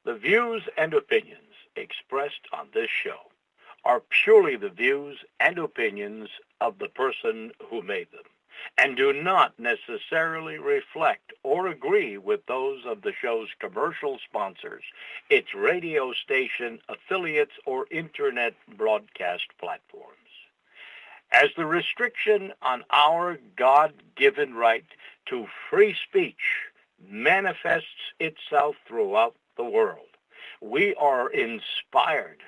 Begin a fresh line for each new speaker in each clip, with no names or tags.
The views and opinions expressed on this show are purely the views and opinions of the person who made them, and do not necessarily reflect or agree with those of the show's commercial sponsors, its radio station affiliates, or internet broadcast platforms. As the restriction on our God-given right to free speech manifests itself throughout the world, we are inspired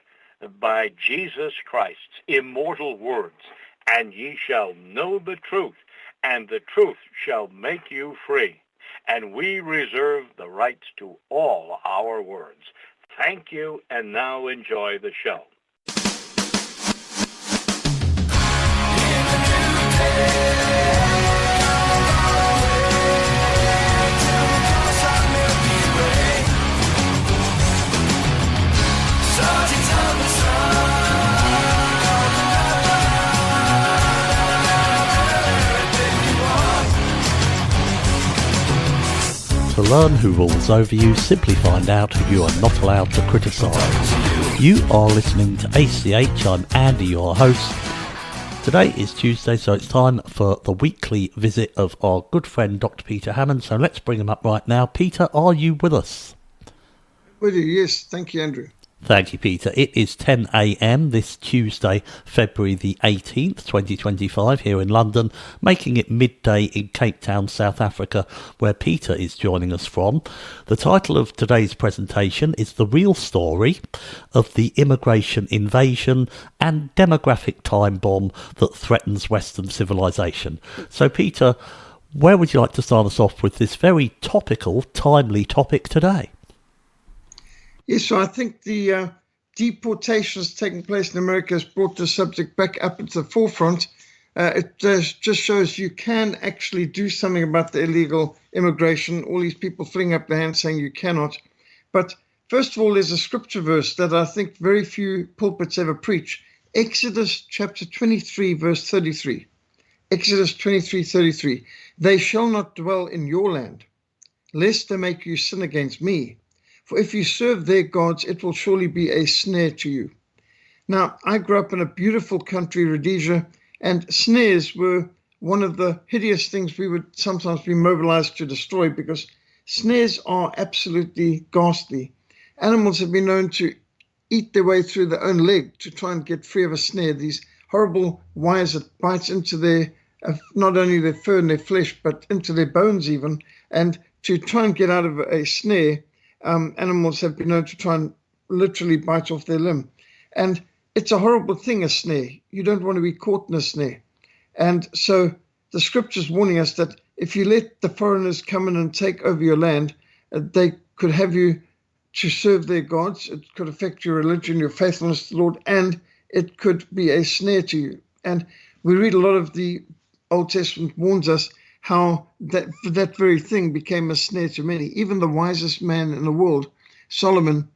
by Jesus Christ's immortal words, and ye shall know the truth, and the truth shall make you free. And we reserve the rights to all our words. Thank you, and now enjoy the show.
To learn who rules over you, simply find out who you are not allowed to criticise. You are listening to ACH. I'm Andy, your host. Today is Tuesday, so it's time for the weekly visit of our good friend Dr. Peter Hammond. So let's bring him up right now. Peter, are you with us?
With you, yes. Thank you, Andrew.
Thank you, Peter. It is 10 a.m. this Tuesday, February the 18th, 2025, here in London, making it midday in Cape Town, South Africa, where Peter is joining us from. The title of today's presentation is The Real Story of the Immigration Invasion and Demographic Time Bomb That Threatens Western Civilization. So, Peter, where would you like to start us off with this very topical, timely topic today?
Yes, so I think the deportations taking place in America has brought the subject back up into the forefront. It just shows you can actually do something about the illegal immigration. All these people flinging up their hands saying you cannot. But first of all, there's a scripture verse that I think very few pulpits ever preach. Exodus chapter 23, verse 33. Exodus 23:33. They shall not dwell in your land, lest they make you sin against me. For if you serve their gods, it will surely be a snare to you. Now, I grew up in a beautiful country, Rhodesia, and snares were one of the hideous things we would sometimes be mobilized to destroy, because snares are absolutely ghastly. Animals have been known to eat their way through their own leg to try and get free of a snare. These horrible wires that bite into their, not only their fur and their flesh, but into their bones even, and to try and get out of a snare. Animals have been known to try and literally bite off their limb. And it's a horrible thing, a snare. You don't want to be caught in a snare. And so the scripture's warning us that if you let the foreigners come in and take over your land, they could have you to serve their gods. It could affect your religion, your faithfulness to the Lord, and it could be a snare to you. And we read a lot of the Old Testament warns us how that very thing became a snare to many. Even the wisest man in the world, Solomon,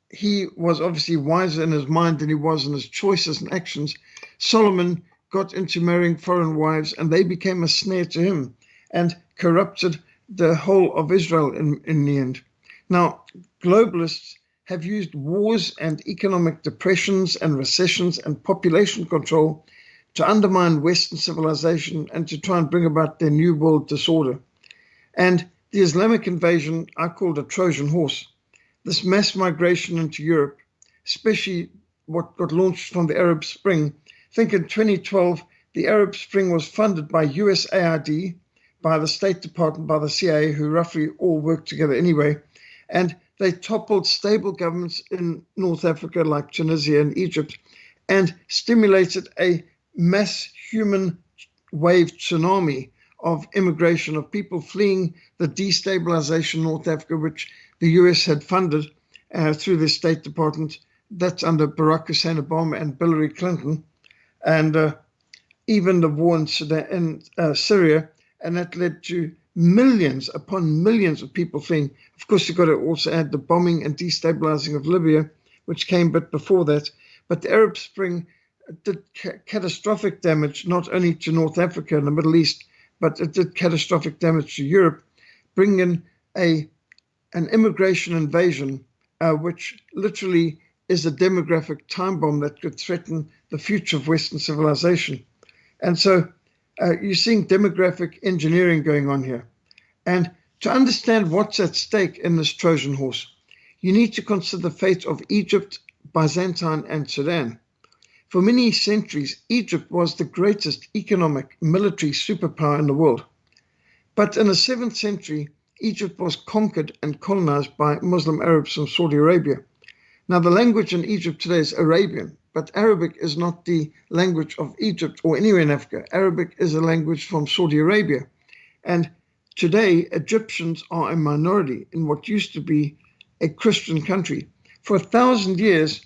he was obviously wiser in his mind than he was in his choices and actions. Solomon got into marrying foreign wives, and they became a snare to him and corrupted the whole of Israel in the end. Now, globalists have used wars and economic depressions and recessions and population control to undermine Western civilization and to try and bring about their new world disorder. And the Islamic invasion I called a Trojan horse. This mass migration into Europe, especially what got launched from the Arab Spring. I think in 2012, the Arab Spring was funded by USAID, by the State Department, by the CIA, who roughly all worked together anyway. And they toppled stable governments in North Africa like Tunisia and Egypt and stimulated a mass human wave tsunami of immigration, of people fleeing the destabilization in North Africa, which the US had funded through the State Department. That's under Barack Hussein Obama and Hillary Clinton, and even the war in Syria, and that led to millions upon millions of people fleeing. Of course, you've got to also add the bombing and destabilizing of Libya, which came a bit before that. But the Arab Spring did catastrophic damage, not only to North Africa and the Middle East, but it did catastrophic damage to Europe, bringing in a an immigration invasion, which literally is a demographic time bomb that could threaten the future of Western civilization. And so you're seeing demographic engineering going on here. And to understand what's at stake in this Trojan horse, you need to consider the fate of Egypt, Byzantine, and Sudan. For many centuries, Egypt was the greatest economic, military superpower in the world. But in the 7th century, Egypt was conquered and colonized by Muslim Arabs from Saudi Arabia. Now, the language in Egypt today is Arabian, but Arabic is not the language of Egypt or anywhere in Africa. Arabic is a language from Saudi Arabia. And today, Egyptians are a minority in what used to be a Christian country. For 1,000 years,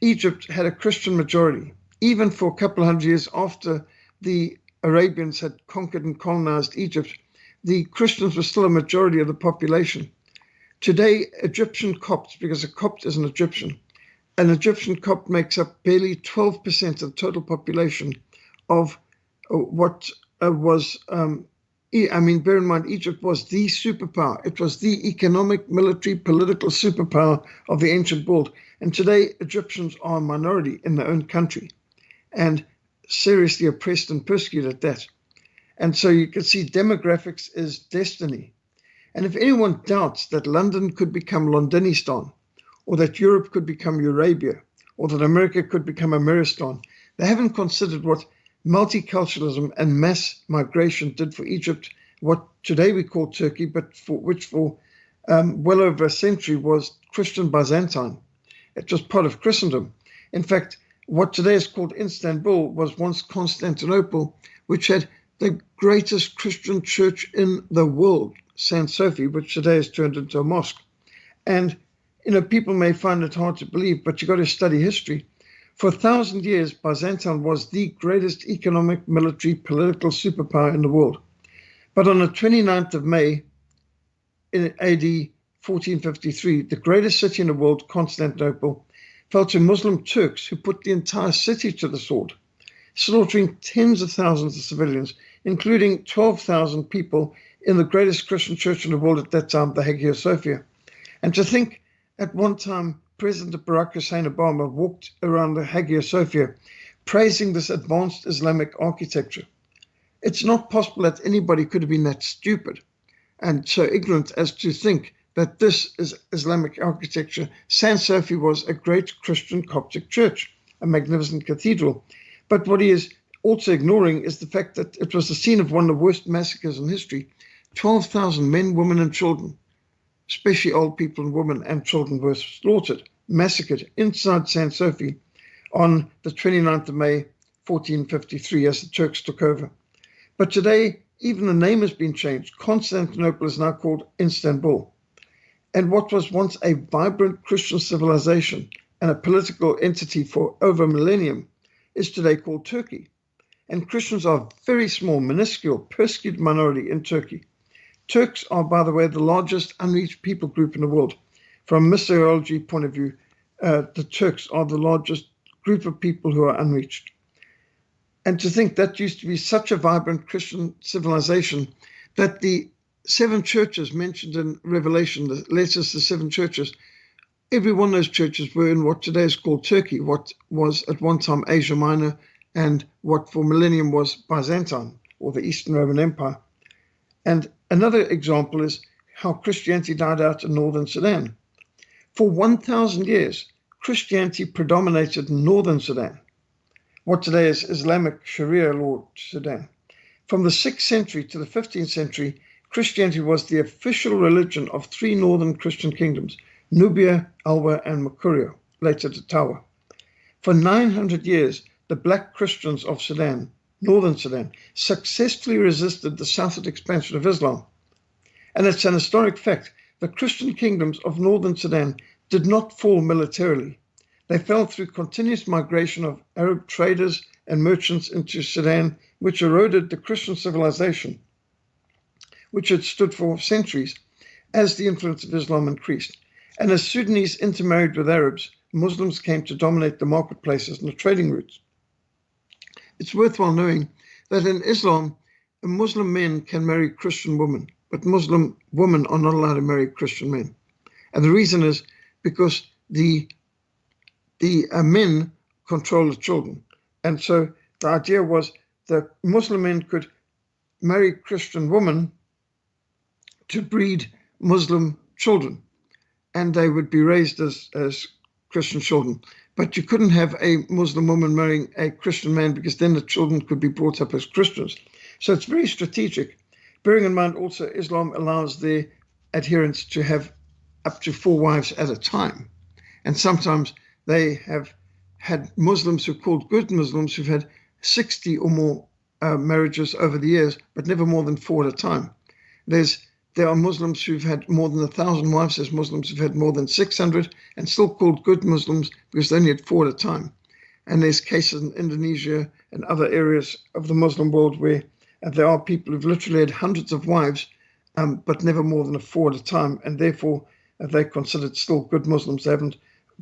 Egypt had a Christian majority. Even for a couple of hundred years after the Arabians had conquered and colonized Egypt, the Christians were still a majority of the population. Today, Egyptian Copts, because a Copt is an Egyptian Copt makes up barely 12% of the total population of what was, bear in mind, Egypt was the superpower. It was the economic, military, political superpower of the ancient world. And today, Egyptians are a minority in their own country and seriously oppressed and persecuted at that. And so you can see demographics is destiny. And if anyone doubts that London could become Londonistan, or that Europe could become Eurabia, or that America could become Ameristan, they haven't considered what multiculturalism and mass migration did for Egypt, what today we call Turkey, but which for well over a century was Christian Byzantine. It was part of Christendom. In fact, what today is called Istanbul was once Constantinople, which had the greatest Christian church in the world, St. Sophie, which today is turned into a mosque. And, people may find it hard to believe, but you've got to study history. For 1,000 years, Byzantium was the greatest economic, military, political superpower in the world. But on the 29th of May, in AD 1453, the greatest city in the world, Constantinople, fell to Muslim Turks who put the entire city to the sword, slaughtering tens of thousands of civilians, including 12,000 people in the greatest Christian church in the world at that time, the Hagia Sophia. And to think at one time, President Barack Hussein Obama walked around the Hagia Sophia praising this advanced Islamic architecture. It's not possible that anybody could have been that stupid and so ignorant as to think that this is Islamic architecture. St. Sophie was a great Christian Coptic church, a magnificent cathedral. But what he is also ignoring is the fact that it was the scene of one of the worst massacres in history. 12,000 men, women, and children, especially old people and women and children, were slaughtered, massacred inside St. Sophie on the 29th of May, 1453, as the Turks took over. But today, even the name has been changed. Constantinople is now called Istanbul. And what was once a vibrant Christian civilization and a political entity for over a millennium is today called Turkey. And Christians are a very small, minuscule, persecuted minority in Turkey. Turks are, by the way, the largest unreached people group in the world. From a Missiology point of view, the Turks are the largest group of people who are unreached. And to think that used to be such a vibrant Christian civilization that the 7 churches mentioned in Revelation, the letters to 7 churches, every one of those churches were in what today is called Turkey, what was at one time Asia Minor, and what for millennium was Byzantine, or the Eastern Roman Empire. And another example is how Christianity died out in northern Sudan. For 1,000 years, Christianity predominated in northern Sudan, what today is Islamic Sharia law Sudan. From the 6th century to the 15th century, Christianity was the official religion of 3 northern Christian kingdoms, Nubia, Alba, and Makuria, later Tawa. For 900 years, the black Christians of Sudan, northern Sudan, successfully resisted the southward expansion of Islam. And it's an historic fact. The Christian kingdoms of northern Sudan did not fall militarily. They fell through continuous migration of Arab traders and merchants into Sudan, which eroded the Christian civilization, which had stood for centuries, as the influence of Islam increased. And as Sudanese intermarried with Arabs, Muslims came to dominate the marketplaces and the trading routes. It's worthwhile knowing that in Islam, a Muslim man can marry Christian women, but Muslim women are not allowed to marry Christian men. And the reason is because the men control the children. And so the idea was that Muslim men could marry Christian women to breed Muslim children, and they would be raised as Christian children. But you couldn't have a Muslim woman marrying a Christian man, because then the children could be brought up as Christians. So it's very strategic. Bearing in mind also Islam allows their adherents to have up to 4 wives at a time. And sometimes they have had Muslims who are called good Muslims who've had 60 or more marriages over the years, but never more than 4 at a time. There are Muslims who've had more than 1,000 wives. There's Muslims who've had more than 600 and still called good Muslims because they only had 4 at a time. And there's cases in Indonesia and other areas of the Muslim world where there are people who've literally had hundreds of wives, but never more than 4 at a time. And therefore, they're considered still good Muslims. They haven't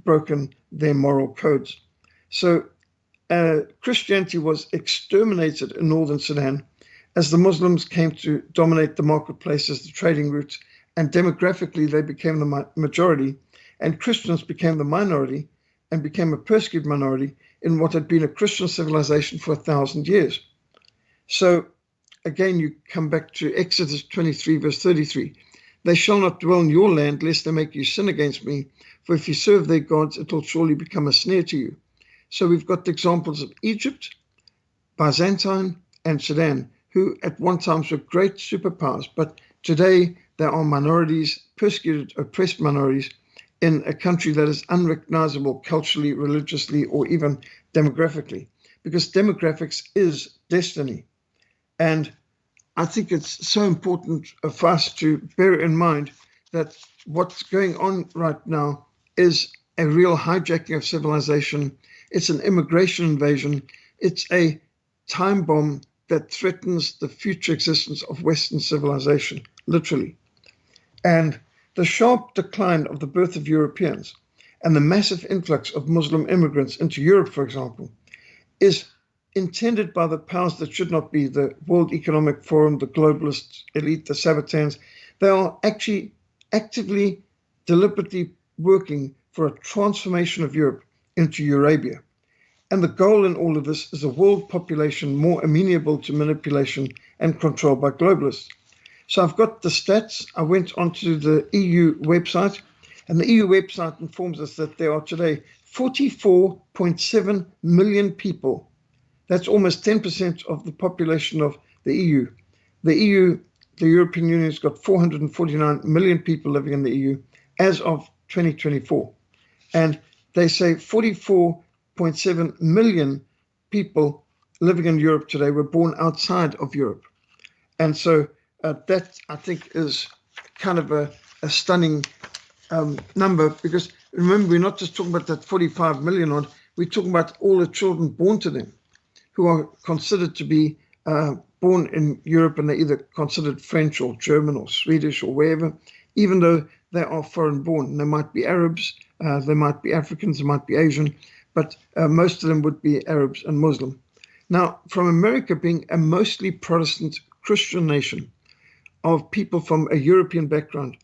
broken their moral codes. So Christianity was exterminated in northern Sudan as the Muslims came to dominate the marketplaces, the trading routes, and demographically they became the majority, and Christians became the minority and became a persecuted minority in what had been a Christian civilization for 1,000 years. So again, you come back to Exodus 23, verse 33. They shall not dwell in your land, lest they make you sin against me. For if you serve their gods, it will surely become a snare to you. So we've got the examples of Egypt, Byzantine, and Sudan, who at one time were great superpowers, but today there are minorities, persecuted, oppressed minorities, in a country that is unrecognizable culturally, religiously, or even demographically, because demographics is destiny. And I think it's so important for us to bear in mind that what's going on right now is a real hijacking of civilization. It's an immigration invasion. It's a time bomb that threatens the future existence of Western civilization, literally. And the sharp decline of the birth of Europeans and the massive influx of Muslim immigrants into Europe, for example, is intended by the powers that should not be, the World Economic Forum, the globalist elite, the Sabbatarians. They are actually actively, deliberately working for a transformation of Europe into Eurabia. And the goal in all of this is a world population more amenable to manipulation and control by globalists. So I've got the stats. I went onto the EU website, and the EU website informs us that there are today 44.7 million people. That's almost 10% of the population of the EU. The EU, the European Union, has got 449 million people living in the EU as of 2024. And they say 44.7 million people living in Europe today were born outside of Europe. And so that, I think, is kind of a stunning number, because remember, we're not just talking about that 45 million odd, we're talking about all the children born to them who are considered to be born in Europe, and they're either considered French or German or Swedish or wherever, even though they are foreign born. They might be Arabs, they might be Africans, they might be Asian, but most of them would be Arabs and Muslim. Now, from America being a mostly Protestant Christian nation of people from a European background,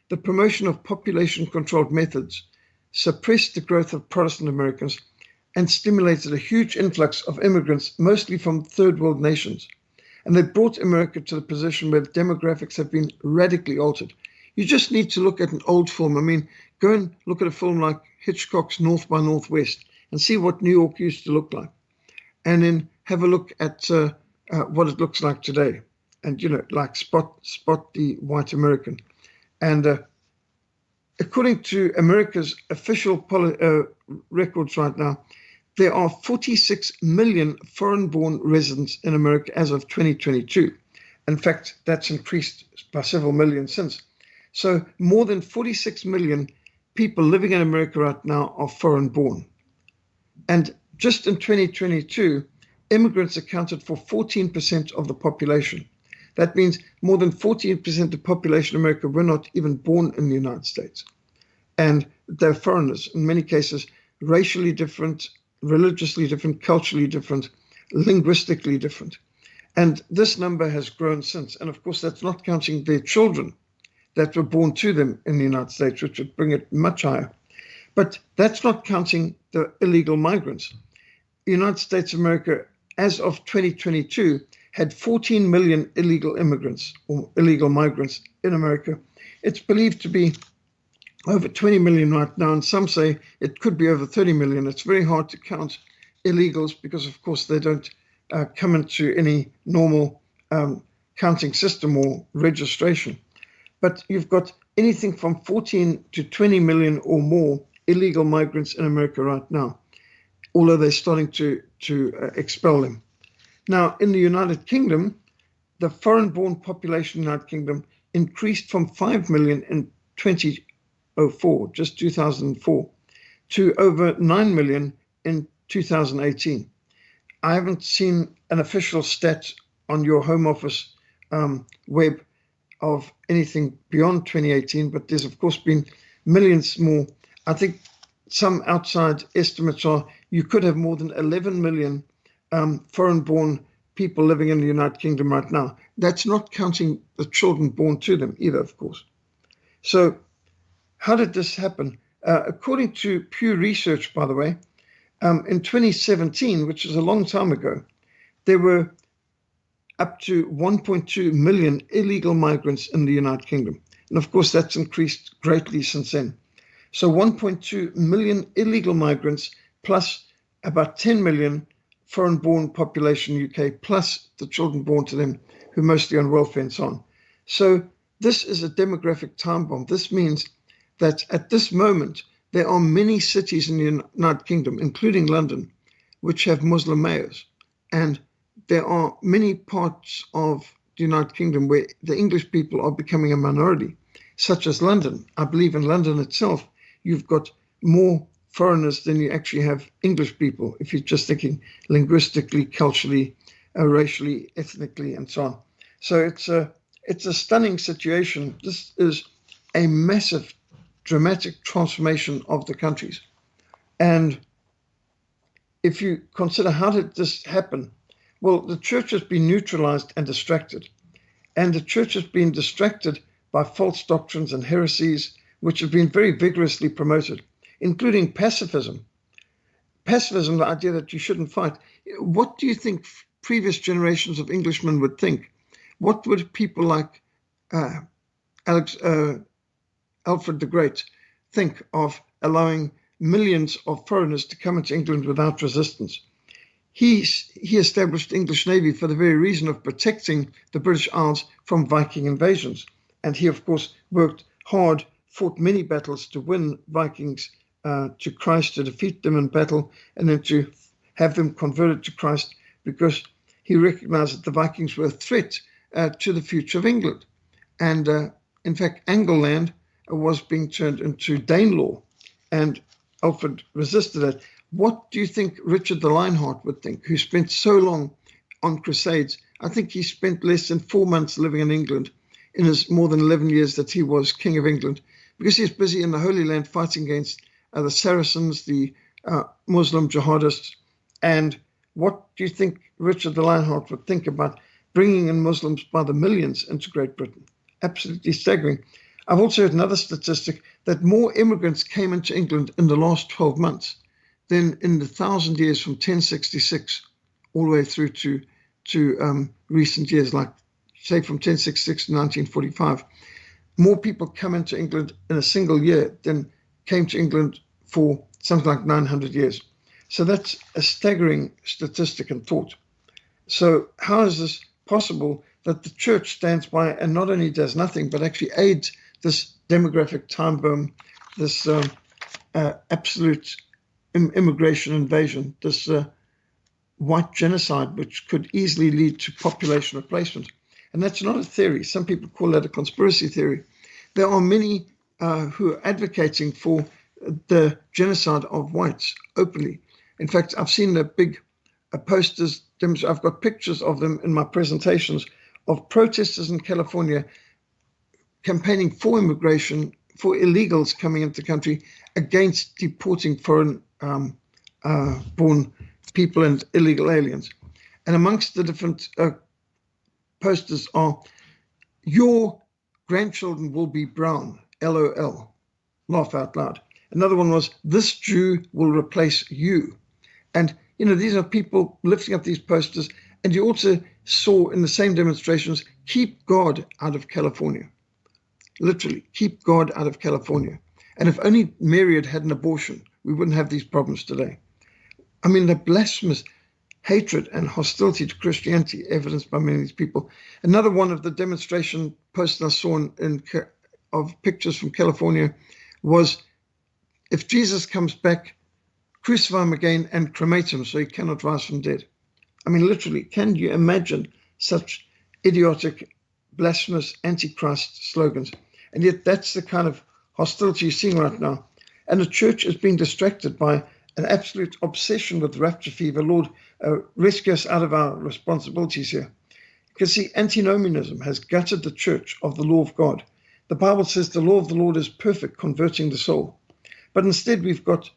the promotion of population-controlled methods suppressed the growth of Protestant Americans and stimulated a huge influx of immigrants, mostly from third world nations. And they brought America to the position where the demographics have been radically altered. You just need to look at an old film. I mean, go and look at a film like Hitchcock's North by Northwest and see what New York used to look like. And then have a look at what it looks like today. And, like spot the white American. And according to America's official records right now, there are 46 million foreign-born residents in America as of 2022. In fact, that's increased by several million since. So more than 46 million people living in America right now are foreign-born. And just in 2022, immigrants accounted for 14% of the population. That means more than 14% of the population in America were not even born in the United States. And they're foreigners, in many cases, racially different, religiously different, culturally different, linguistically different. And this number has grown since. And of course, that's not counting their children that were born to them in the United States, which would bring it much higher. But that's not counting the illegal migrants. The United States of America, as of 2022, had 14 million illegal immigrants or illegal migrants in America. It's believed to be over 20 million right now, and some say it could be over 30 million. It's very hard to count illegals because, of course, they don't come into any normal counting system or registration. But you've got anything from 14 to 20 million or more illegal migrants in America right now, although they're starting to expel them. Now, in the United Kingdom, the foreign-born population in the United Kingdom increased from 5 million in 2004, just 2004, to over 9 million in 2018. I haven't seen an official stat on your Home Office web of anything beyond 2018, but there's, of course, been millions more. I think some outside estimates are you could have more than 11 million foreign-born people living in the United Kingdom right now. That's not counting the children born to them either, of course. So how did this happen? According to Pew Research, by the way, in 2017, which is a long time ago, there were up to 1.2 million illegal migrants in the United Kingdom. And of course, that's increased greatly since then. So 1.2 million illegal migrants plus about 10 million foreign-born population in the UK, plus the children born to them who are mostly on welfare and so on. So this is a demographic time bomb. This means that at this moment, there are many cities in the United Kingdom, including London, which have Muslim mayors. And there are many parts of the United Kingdom where the English people are becoming a minority, such as London. I believe in London itself, you've got more foreigners than you actually have English people, if you're just thinking linguistically, culturally, racially, ethnically, and so on. So it's a stunning situation. This is a massive, dramatic transformation of the countries. And if you consider how did this happen, well, the church has been neutralized and distracted. And the church has been distracted by false doctrines and heresies, which have been very vigorously promoted, including pacifism. Pacifism, the idea that you shouldn't fight. What do you think previous generations of Englishmen would think? What would people like Alfred the Great think of allowing millions of foreigners to come into England without resistance? He established the English Navy for the very reason of protecting the British Isles from Viking invasions. And he, of course, worked hard, fought many battles to win Vikings to Christ, to defeat them in battle, and then to have them converted to Christ, because he recognized that the Vikings were a threat to the future of England. And in fact, Angleland was being turned into Danelaw, and Alfred resisted it. What do you think Richard the Lionheart would think, who spent so long on crusades? I think he spent less than 4 months living in England in his more than 11 years that he was King of England, because he was busy in the Holy Land fighting against the Saracens, the Muslim jihadists. And what do you think Richard the Lionheart would think about bringing in Muslims by the millions into Great Britain? Absolutely staggering. I've also heard another statistic that more immigrants came into England in the last 12 months than in the 1,000 years from 1066 all the way through to recent years, like say from 1066 to 1945. More people come into England in a single year than came to England for something like 900 years. So that's a staggering statistic and thought. So how is this possible that the church stands by and not only does nothing, but actually aids this demographic time bomb, this absolute immigration invasion, this white genocide, which could easily lead to population replacement? And that's not a theory. Some people call that a conspiracy theory. There are many who are advocating for the genocide of whites openly. In fact, I've seen the big posters. I've got pictures of them in my presentations of protesters in California campaigning for immigration, for illegals coming into the country, against deporting foreign born people and illegal aliens. And amongst the different posters are, "Your grandchildren will be brown, LOL, laugh out loud." Another one was, "This Jew will replace you." And, these are people lifting up these posters. And you also saw in the same demonstrations, "Keep God out of California." Literally, keep God out of California. And if only Mary had had an abortion, we wouldn't have these problems today. I mean, the blasphemous hatred and hostility to Christianity evidenced by many of these people. Another one of the demonstration posts I saw of pictures from California was, "If Jesus comes back, crucify him again and cremate him so he cannot rise from dead." I mean, literally, can you imagine such idiotic, blasphemous, antichrist slogans? And yet that's the kind of hostility you're seeing right now. And the church is being distracted by an absolute obsession with rapture fever. Lord, rescue us out of our responsibilities here. Because see, antinomianism has gutted the church of the law of God. The Bible says the law of the Lord is perfect, converting the soul. But instead we've got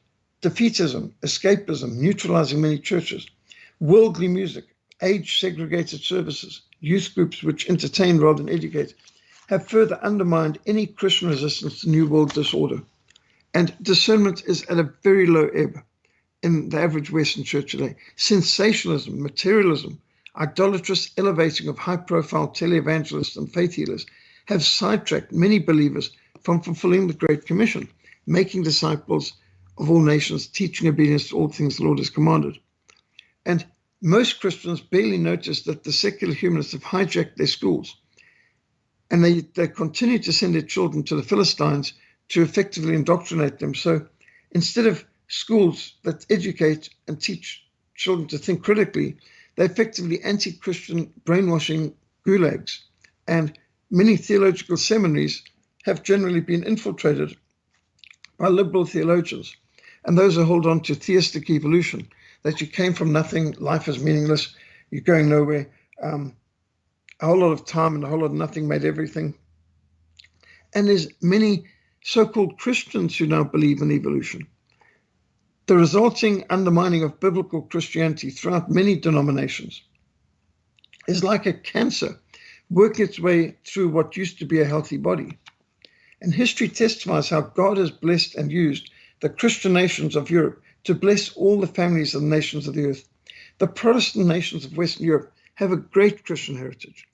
defeatism, escapism, neutralizing many churches, worldly music, age-segregated services, youth groups which entertain rather than educate, have further undermined any Christian resistance to New World disorder. And discernment is at a very low ebb in the average Western church today. Sensationalism, materialism, idolatrous elevating of high-profile televangelists and faith healers have sidetracked many believers from fulfilling the Great Commission, making disciples of all nations, teaching obedience to all things the Lord has commanded. And most Christians barely notice that the secular humanists have hijacked their schools. And they continue to send their children to the Philistines to effectively indoctrinate them. So instead of schools that educate and teach children to think critically, they're effectively anti-Christian brainwashing gulags. And many theological seminaries have generally been infiltrated by liberal theologians. And those who hold on to theistic evolution, that you came from nothing, life is meaningless, you're going nowhere. A whole lot of time and a whole lot of nothing made everything. And there's many so-called Christians who now believe in evolution. The resulting undermining of biblical Christianity throughout many denominations is like a cancer working its way through what used to be a healthy body. And history testifies how God has blessed and used the Christian nations of Europe to bless all the families of the nations of the earth. The Protestant nations of Western Europe have a great Christian heritage.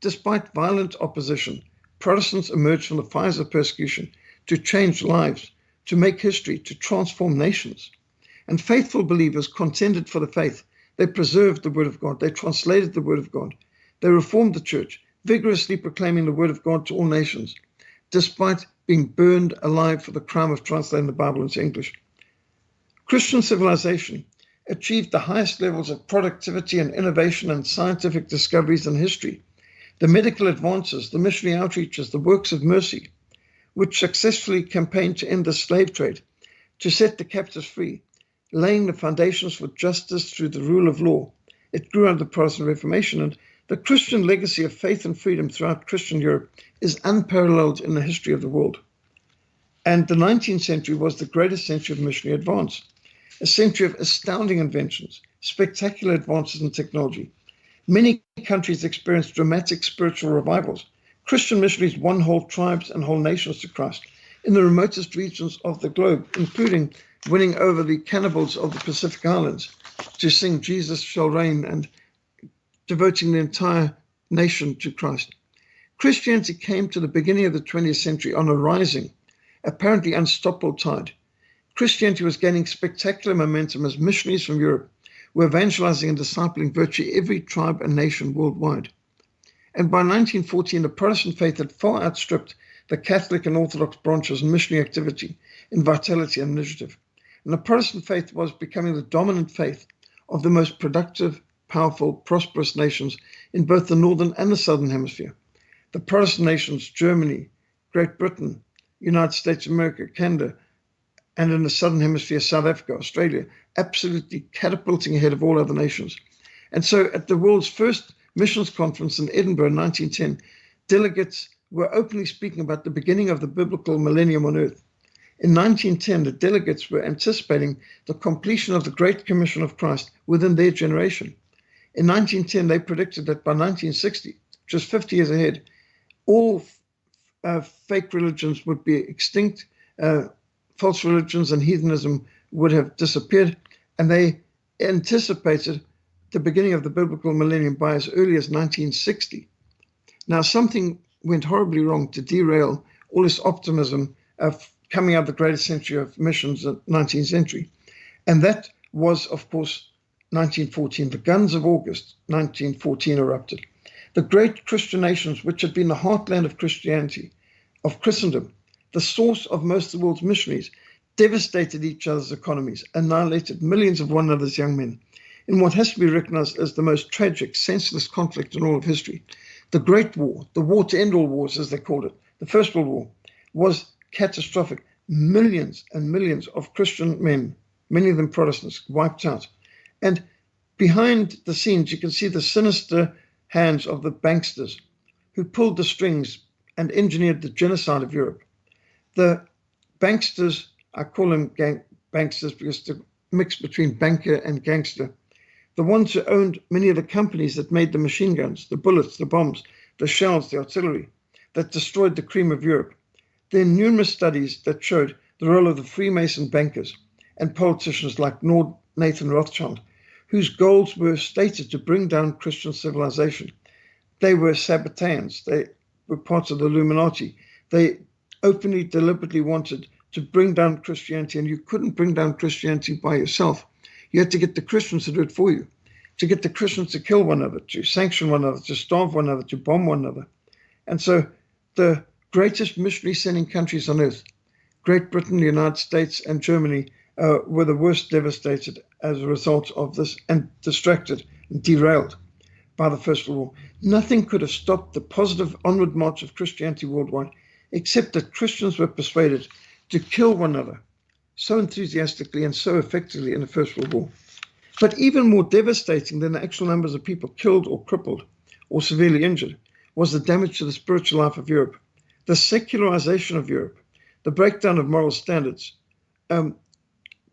Despite violent opposition, Protestants emerged from the fires of persecution to change lives, to make history, to transform nations. And faithful believers contended for the faith. They preserved the Word of God. They translated the Word of God. They reformed the church, vigorously proclaiming the Word of God to all nations, despite being burned alive for the crime of translating the Bible into English. Christian civilization achieved the highest levels of productivity and innovation and scientific discoveries in history. The medical advances, the missionary outreaches, the works of mercy, which successfully campaigned to end the slave trade, to set the captives free, laying the foundations for justice through the rule of law. It grew under the Protestant Reformation, and the Christian legacy of faith and freedom throughout Christian Europe is unparalleled in the history of the world. And the 19th century was the greatest century of missionary advance, a century of astounding inventions, spectacular advances in technology. Many countries experienced dramatic spiritual revivals. Christian missionaries won whole tribes and whole nations to Christ in the remotest regions of the globe, including winning over the cannibals of the Pacific Islands to sing Jesus Shall Reign and devoting the entire nation to Christ. Christianity came to the beginning of the 20th century on a rising, apparently unstoppable tide. Christianity was gaining spectacular momentum as missionaries from Europe were evangelizing and discipling virtually every tribe and nation worldwide. And by 1914, the Protestant faith had far outstripped the Catholic and Orthodox branches in missionary activity, in vitality and initiative. And the Protestant faith was becoming the dominant faith of the most productive, powerful, prosperous nations in both the Northern and the Southern Hemisphere. The Protestant nations, Germany, Great Britain, United States of America, Canada, and in the Southern Hemisphere, South Africa, Australia, absolutely catapulting ahead of all other nations. And so at the world's first missions conference in Edinburgh in 1910, delegates were openly speaking about the beginning of the biblical millennium on earth. In 1910, the delegates were anticipating the completion of the Great Commission of Christ within their generation. In 1910, they predicted that by 1960, just 50 years ahead, all fake religions would be extinct, false religions and heathenism would have disappeared, and they anticipated the beginning of the biblical millennium by as early as 1960. Now, something went horribly wrong to derail all this optimism of coming out of the greatest century of missions in the 19th century. And that was, of course, 1914. The guns of August, 1914, erupted. The great Christian nations, which had been the heartland of Christianity, of Christendom, the source of most of the world's missionaries, devastated each other's economies, annihilated millions of one another's young men, in what has to be recognized as the most tragic, senseless conflict in all of history. The Great War, the war to end all wars, as they called it, the First World War, was catastrophic. Millions and millions of Christian men, many of them Protestants, wiped out. And behind the scenes, you can see the sinister hands of the banksters who pulled the strings and engineered the genocide of Europe. The banksters, I call them banksters because the mix between banker and gangster, the ones who owned many of the companies that made the machine guns, the bullets, the bombs, the shells, the artillery, that destroyed the cream of Europe. There are numerous studies that showed the role of the Freemason bankers and politicians like Nathan Rothschild, whose goals were stated to bring down Christian civilization. They were Sabbateans. They were parts of the Illuminati. They openly, deliberately wanted to bring down Christianity, and you couldn't bring down Christianity by yourself. You had to get the Christians to do it for you, to get the Christians to kill one another, to sanction one another, to starve one another, to bomb one another. And so the greatest missionary sending countries on earth, Great Britain, the United States, and Germany, were the worst devastated as a result of this, and distracted and derailed by the First World War. Nothing could have stopped the positive onward march of Christianity worldwide, except that Christians were persuaded to kill one another so enthusiastically and so effectively in the First World War. But even more devastating than the actual numbers of people killed or crippled or severely injured was the damage to the spiritual life of Europe. The secularization of Europe, the breakdown of moral standards,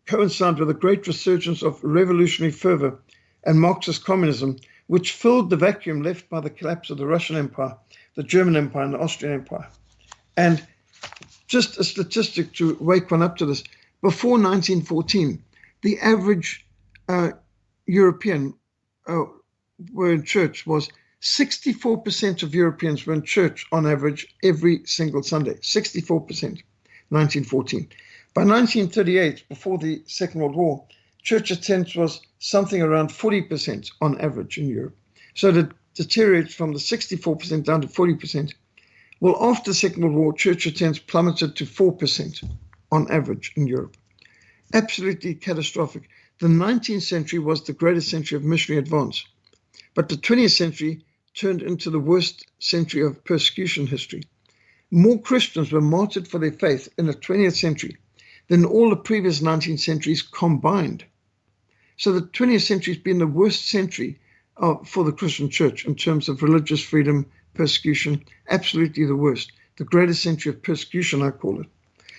coincided with a great resurgence of revolutionary fervor and Marxist communism, which filled the vacuum left by the collapse of the Russian Empire, the German Empire, and the Austrian Empire. And just a statistic to wake one up to this, before 1914, the average European were in church was 64% of Europeans were in church on average every single Sunday. 64%, 1914. By 1938, before the Second World War, church attendance was something around 40% on average in Europe. So it deteriorated from the 64% down to 40%. Well, after the Second World War, church attendance plummeted to 4% on average in Europe. Absolutely catastrophic. The 19th century was the greatest century of missionary advance, but the 20th century turned into the worst century of persecution history. More Christians were martyred for their faith in the 20th century than all the previous 19 centuries combined. So the 20th century has been the worst century for the Christian church in terms of religious freedom, persecution, absolutely the worst. The greatest century of persecution, I call it.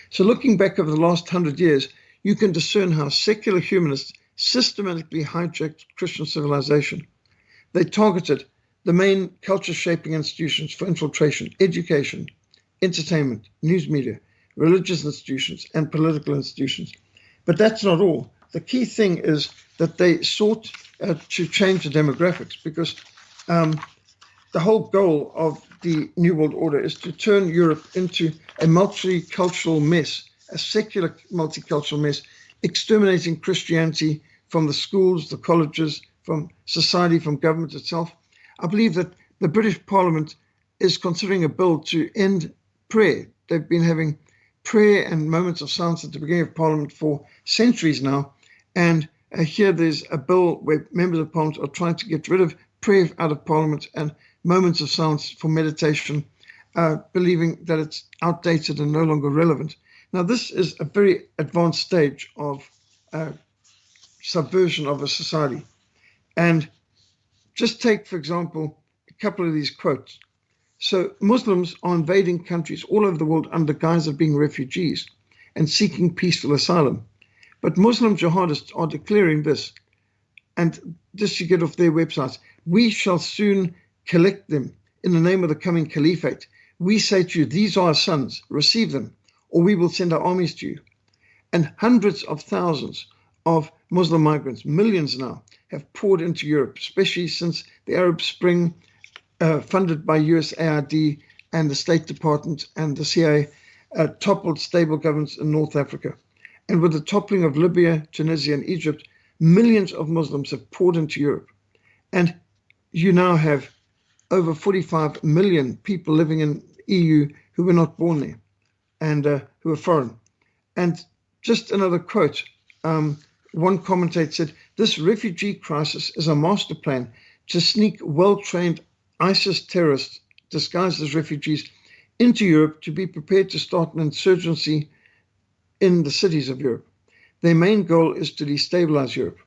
So looking back over the last 100 years, you can discern how secular humanists systematically hijacked Christian civilization. They targeted the main culture-shaping institutions for infiltration: education, entertainment, news media, religious institutions, and political institutions. But that's not all. The key thing is that they sought to change the demographics, because the whole goal of the New World Order is to turn Europe into a multicultural mess, a secular multicultural mess, exterminating Christianity from the schools, the colleges, from society, from government itself. I believe that the British Parliament is considering a bill to end prayer. They've been having prayer and moments of silence at the beginning of Parliament for centuries now. And here there's a bill where members of Parliament are trying to get rid of prayer out of Parliament and moments of silence for meditation, believing that it's outdated and no longer relevant. Now, this is a very advanced stage of subversion of a society. And just take, for example, a couple of these quotes. So Muslims are invading countries all over the world under guise of being refugees and seeking peaceful asylum. But Muslim jihadists are declaring this, and this you get off their websites: we shall soon collect them, in the name of the coming caliphate, we say to you, these are our sons, receive them, or we will send our armies to you. And hundreds of thousands of Muslim migrants, millions now, have poured into Europe, especially since the Arab Spring, funded by USAID and the State Department and the CIA, toppled stable governments in North Africa. And with the toppling of Libya, Tunisia, and Egypt, millions of Muslims have poured into Europe. And you now have over 45 million people living in EU who were not born there and who are foreign. And just another quote, one commentator said, this refugee crisis is a master plan to sneak well-trained ISIS terrorists disguised as refugees into Europe to be prepared to start an insurgency in the cities of Europe. Their main goal is to destabilize Europe.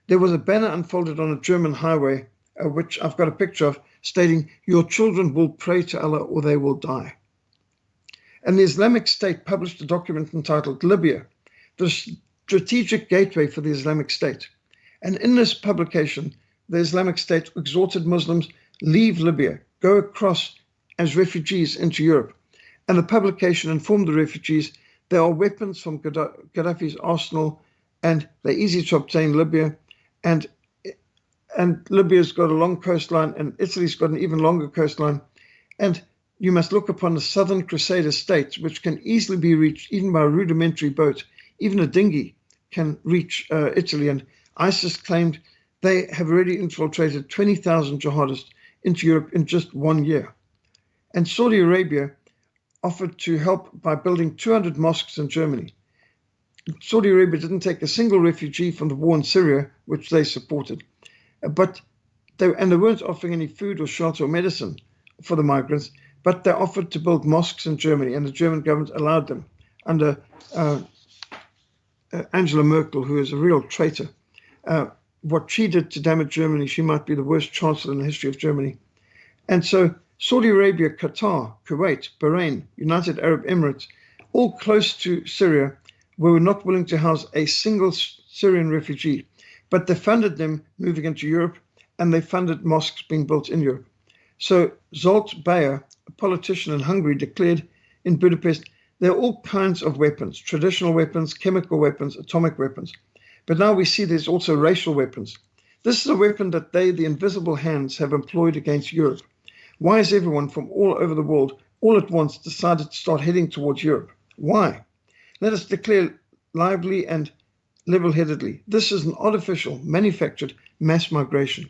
There was a banner unfolded on a German highway, which I've got a picture of, stating, your children will pray to Allah or they will die. And the Islamic State published a document entitled Libya, the strategic gateway for the Islamic State. And in this publication, the Islamic State exhorted Muslims, leave Libya, go across as refugees into Europe. And the publication informed the refugees there are weapons from Gaddafi's arsenal and they're easy to obtain in Libya. And Libya's got a long coastline and Italy's got an even longer coastline. And you must look upon the southern Crusader states, which can easily be reached even by a rudimentary boat. Even a dinghy can reach Italy. And ISIS claimed they have already infiltrated 20,000 jihadists into Europe in just 1 year. And Saudi Arabia offered to help by building 200 mosques in Germany. Saudi Arabia didn't take a single refugee from the war in Syria, which they supported. But they weren't offering any food or shelter or medicine for the migrants, but they offered to build mosques in Germany, and the German government allowed them under Angela Merkel, who is a real traitor. What she did to damage Germany, she might be the worst chancellor in the history of Germany. And so Saudi Arabia, Qatar, Kuwait, Bahrain, United Arab Emirates, all close to Syria, were not willing to house a single Syrian refugee, but they funded them moving into Europe, and they funded mosques being built in Europe. So Zsolt Bayer, a politician in Hungary, declared in Budapest, there are all kinds of weapons, traditional weapons, chemical weapons, atomic weapons. But now we see there's also racial weapons. This is a weapon that they, the invisible hands, have employed against Europe. Why has everyone from all over the world all at once decided to start heading towards Europe? Why? Let us declare lively and level-headedly, this is an artificial, manufactured mass migration.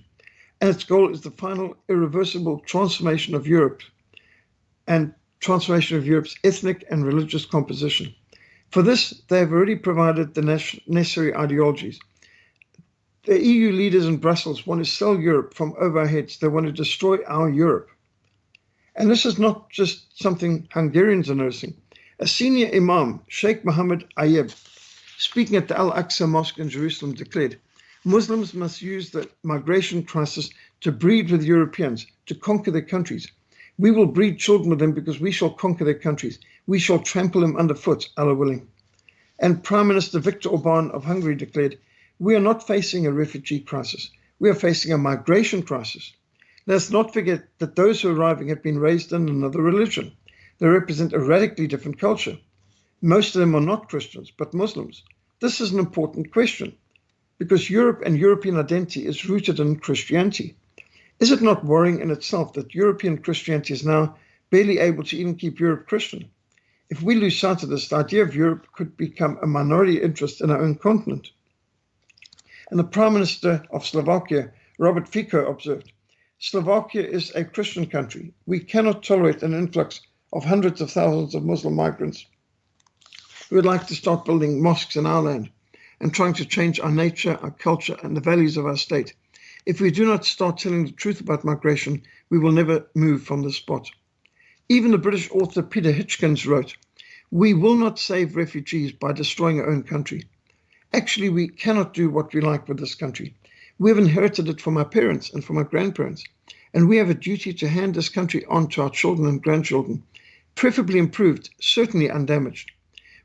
And its goal is the final irreversible transformation of Europe and transformation of Europe's ethnic and religious composition. For this, they have already provided the necessary ideologies. The EU leaders in Brussels want to sell Europe from over our heads. They want to destroy our Europe. And this is not just something Hungarians are noticing. A senior imam, Sheikh Mohammed Ayeb, speaking at the Al-Aqsa Mosque in Jerusalem, declared, Muslims must use the migration crisis to breed with Europeans, to conquer their countries. We will breed children with them because we shall conquer their countries. We shall trample them underfoot, Allah willing. And Prime Minister Viktor Orban of Hungary declared, we are not facing a refugee crisis. We are facing a migration crisis. Let's not forget that those who are arriving have been raised in another religion. They represent a radically different culture. Most of them are not Christians, but Muslims. This is an important question because Europe and European identity is rooted in Christianity. Is it not worrying in itself that European Christianity is now barely able to even keep Europe Christian? If we lose sight of this, the idea of Europe could become a minority interest in our own continent. And the Prime Minister of Slovakia, Robert Fico, observed, Slovakia is a Christian country. We cannot tolerate an influx of hundreds of thousands of Muslim migrants who would like to start building mosques in our land and trying to change our nature, our culture, and the values of our state. If we do not start telling the truth about migration, we will never move from this spot. Even the British author Peter Hitchens wrote, we will not save refugees by destroying our own country. Actually, we cannot do what we like with this country. We have inherited it from our parents and from our grandparents, and we have a duty to hand this country on to our children and grandchildren, preferably improved, certainly undamaged.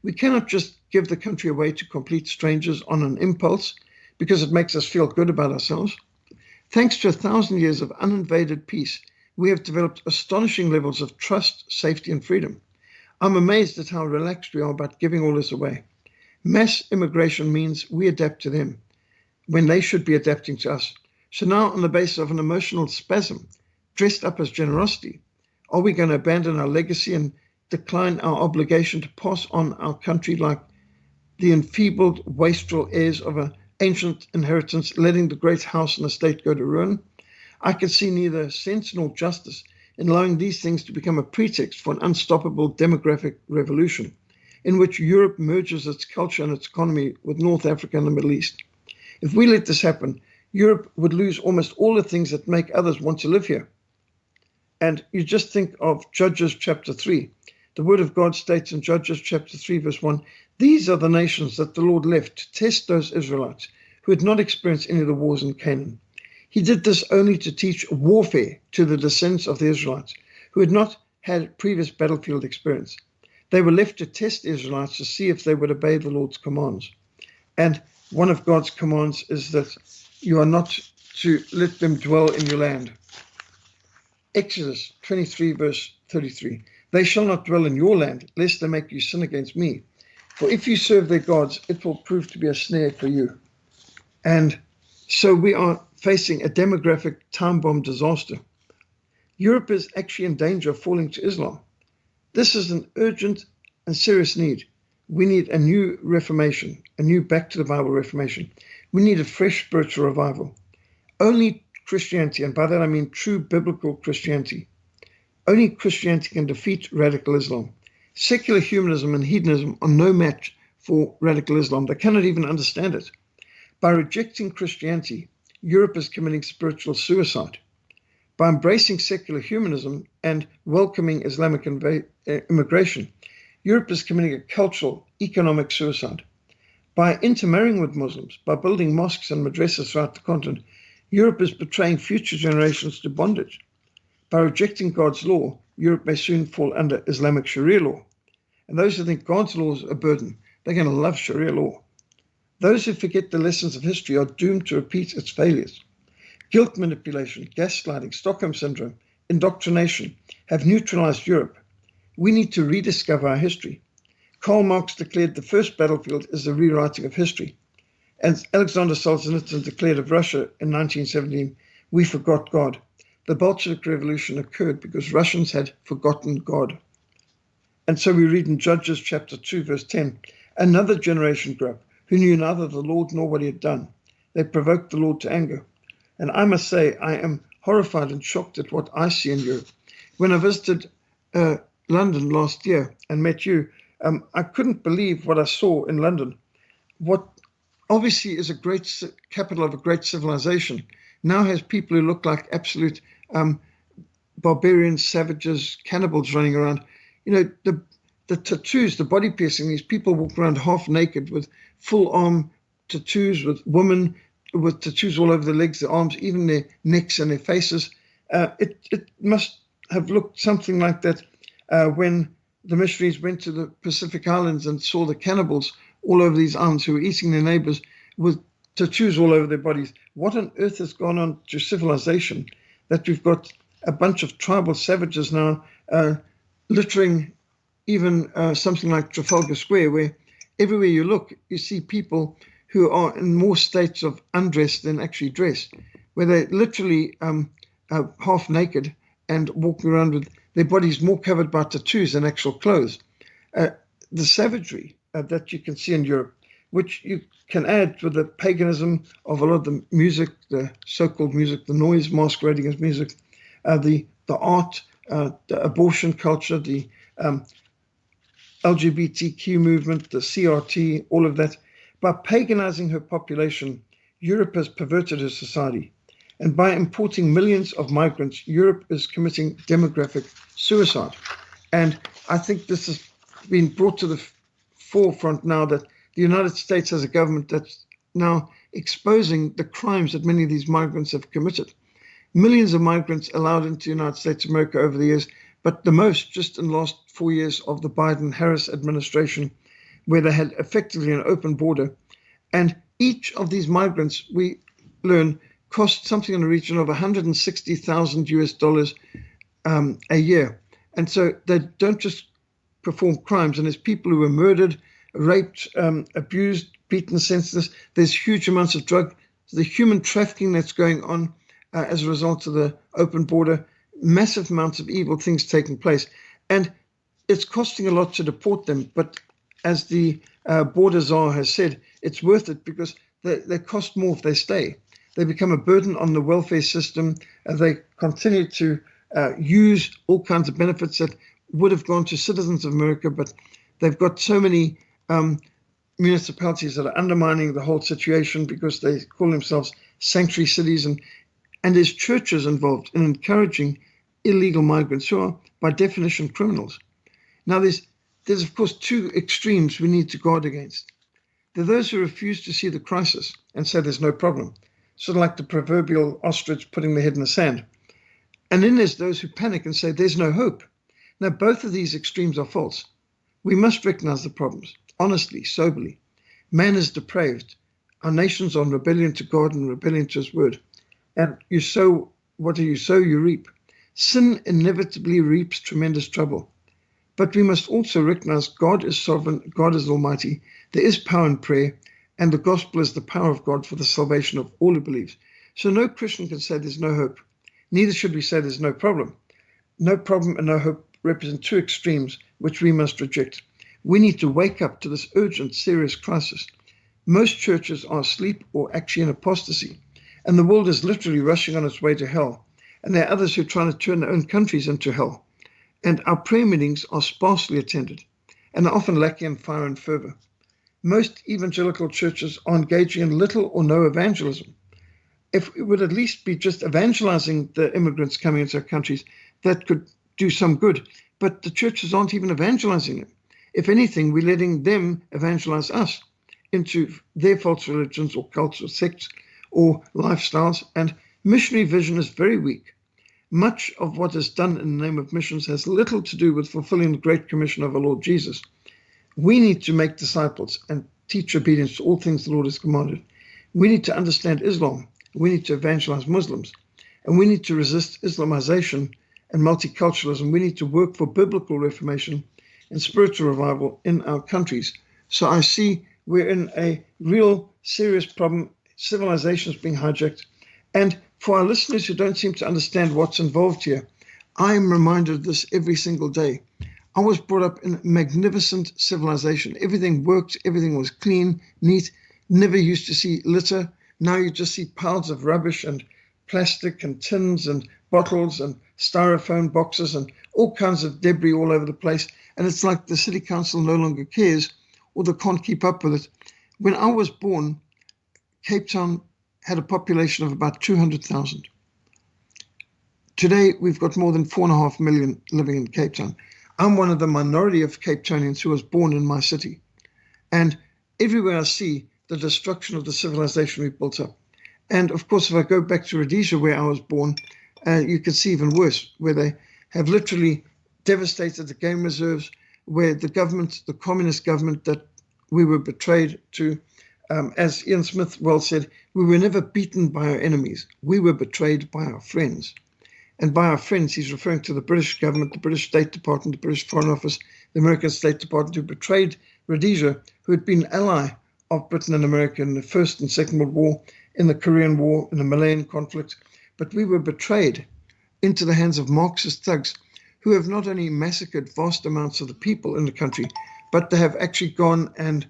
We cannot just give the country away to complete strangers on an impulse because it makes us feel good about ourselves. Thanks to 1,000 years of uninvaded peace, we have developed astonishing levels of trust, safety, and freedom. I'm amazed at how relaxed we are about giving all this away. Mass immigration means we adapt to them when they should be adapting to us. So now, on the basis of an emotional spasm, dressed up as generosity, are we going to abandon our legacy and decline our obligation to pass on our country like the enfeebled, wastrel heirs of an ancient inheritance, letting the great house and estate go to ruin? I can see neither sense nor justice in allowing these things to become a pretext for an unstoppable demographic revolution in which Europe merges its culture and its economy with North Africa and the Middle East. If we let this happen, Europe would lose almost all the things that make others want to live here. And you just think of Judges chapter 3. The word of God states in Judges chapter 3, verse 1, these are the nations that the Lord left to test those Israelites who had not experienced any of the wars in Canaan. He did this only to teach warfare to the descendants of the Israelites who had not had previous battlefield experience. They were left to test the Israelites to see if they would obey the Lord's commands. And one of God's commands is that you are not to let them dwell in your land. Exodus 23, verse 33. They shall not dwell in your land, lest they make you sin against me. For if you serve their gods, it will prove to be a snare for you. And so we are facing a demographic time bomb disaster. Europe is actually in danger of falling to Islam. This is an urgent and serious need. We need a new reformation, a new back to the Bible reformation. We need a fresh spiritual revival. Only Christianity, and by that I mean true biblical Christianity, only Christianity can defeat radical Islam. Secular humanism and hedonism are no match for radical Islam. They cannot even understand it. By rejecting Christianity, Europe is committing spiritual suicide. By embracing secular humanism and welcoming Islamic immigration, Europe is committing a cultural, economic suicide. By intermarrying with Muslims, by building mosques and madrasas throughout the continent, Europe is betraying future generations to bondage. By rejecting God's law, Europe may soon fall under Islamic Sharia law. And those who think God's law is a burden, they're going to love Sharia law. Those who forget the lessons of history are doomed to repeat its failures. Guilt manipulation, gaslighting, Stockholm syndrome, indoctrination have neutralized Europe. We need to rediscover our history. Karl Marx declared the first battlefield is the rewriting of history. And Alexander Solzhenitsyn declared of Russia in 1917, we forgot God. The Bolshevik Revolution occurred because Russians had forgotten God. And so we read in Judges chapter 2, verse 10, another generation grew up who knew neither the Lord nor what he had done. They provoked the Lord to anger. And I must say, I am horrified and shocked at what I see in Europe. When I visited London last year and met you, I couldn't believe what I saw in London. What obviously is a great capital of a great civilization now has people who look like absolute barbarians, savages, cannibals running around. You know, the tattoos, the body piercing, these people walk around half naked with full arm tattoos, with women with tattoos all over their legs, their arms, even their necks and their faces. It must have looked something like that when the missionaries went to the Pacific Islands and saw the cannibals all over these islands who were eating their neighbors with tattoos all over their bodies. What on earth has gone on to civilization that we've got a bunch of tribal savages now littering even something like Trafalgar Square, where everywhere you look, you see people who are in more states of undress than actually dressed, where they're literally half naked and walking around with their bodies more covered by tattoos than actual clothes. The savagery that you can see in Europe, which you can add to the paganism of a lot of the music, the so-called music, the noise masquerading as music, the art, the abortion culture, the LGBTQ movement, the CRT, all of that. By paganizing her population, Europe has perverted her society. And by importing millions of migrants, Europe is committing demographic suicide. And I think this has been brought to the forefront now that the United States has a government that's now exposing the crimes that many of these migrants have committed. Millions of migrants allowed into the United States of America over the years, but the most just in the last 4 years of the Biden-Harris administration, where they had effectively an open border. And each of these migrants, we learn, cost something in the region of $160,000 a year. And so they don't just perform crimes. And there's people who were murdered, raped, abused, beaten senseless. There's huge amounts of the human trafficking that's going on as a result of the open border, massive amounts of evil things taking place. And it's costing a lot to deport them. But as the border czar has said, it's worth it because they cost more if they stay. They become a burden on the welfare system. They continue to use all kinds of benefits that would have gone to citizens of America, but they've got so many municipalities that are undermining the whole situation because they call themselves sanctuary cities, and there's churches involved in encouraging illegal migrants who are by definition criminals. Now there's of course two extremes we need to guard against. There are those who refuse to see the crisis and say there's no problem, sort of like the proverbial ostrich putting their head in the sand. And then there's those who panic and say there's no hope. Now both of these extremes are false. We must recognize the problems, honestly, soberly. Man is depraved. Our nation's on rebellion to God and rebellion to his word. And you sow, what you sow, you reap. Sin inevitably reaps tremendous trouble. But we must also recognize God is sovereign, God is almighty. There is power in prayer, and the gospel is the power of God for the salvation of all who believes. So no Christian can say there's no hope. Neither should we say there's no problem. No problem and no hope represent two extremes which we must reject. We need to wake up to this urgent, serious crisis. Most churches are asleep or actually in apostasy, and the world is literally rushing on its way to hell. And there are others who are trying to turn their own countries into hell. And our prayer meetings are sparsely attended, and are often lacking in fire and fervor. Most evangelical churches are engaging in little or no evangelism. If it would at least be just evangelizing the immigrants coming into our countries, that could do some good. But the churches aren't even evangelizing them. If anything, we're letting them evangelize us into their false religions or cults or sects or lifestyles. And missionary vision is very weak. Much of what is done in the name of missions has little to do with fulfilling the Great Commission of our Lord Jesus. We need to make disciples and teach obedience to all things the Lord has commanded. We need to understand Islam. We need to evangelize Muslims. And we need to resist Islamization and multiculturalism. We need to work for biblical reformation and spiritual revival in our countries. So I see we're in a real serious problem. Civilization is being hijacked. And for our listeners who don't seem to understand what's involved here, I'm reminded of this every single day. I was brought up in magnificent civilization. Everything worked, everything was clean, neat, never used to see litter. Now you just see piles of rubbish and plastic and tins and bottles and styrofoam boxes and all kinds of debris all over the place. And it's like the city council no longer cares or they can't keep up with it. When I was born, Cape Town had a population of about 200,000. Today, we've got more than 4.5 million living in Cape Town. I'm one of the minority of Cape Townians who was born in my city. And everywhere I see the destruction of the civilization we built up. And of course, if I go back to Rhodesia, where I was born, you can see even worse, where they have literally devastated the game reserves, where the government, the communist government that we were betrayed to, as Ian Smith well said, we were never beaten by our enemies. We were betrayed by our friends. And by our friends, he's referring to the British government, the British State Department, the British Foreign Office, the American State Department, who betrayed Rhodesia, who had been an ally of Britain and America in the First and Second World War, in the Korean War, in the Malayan conflict. But we were betrayed into the hands of Marxist thugs who have not only massacred vast amounts of the people in the country, but they have actually gone and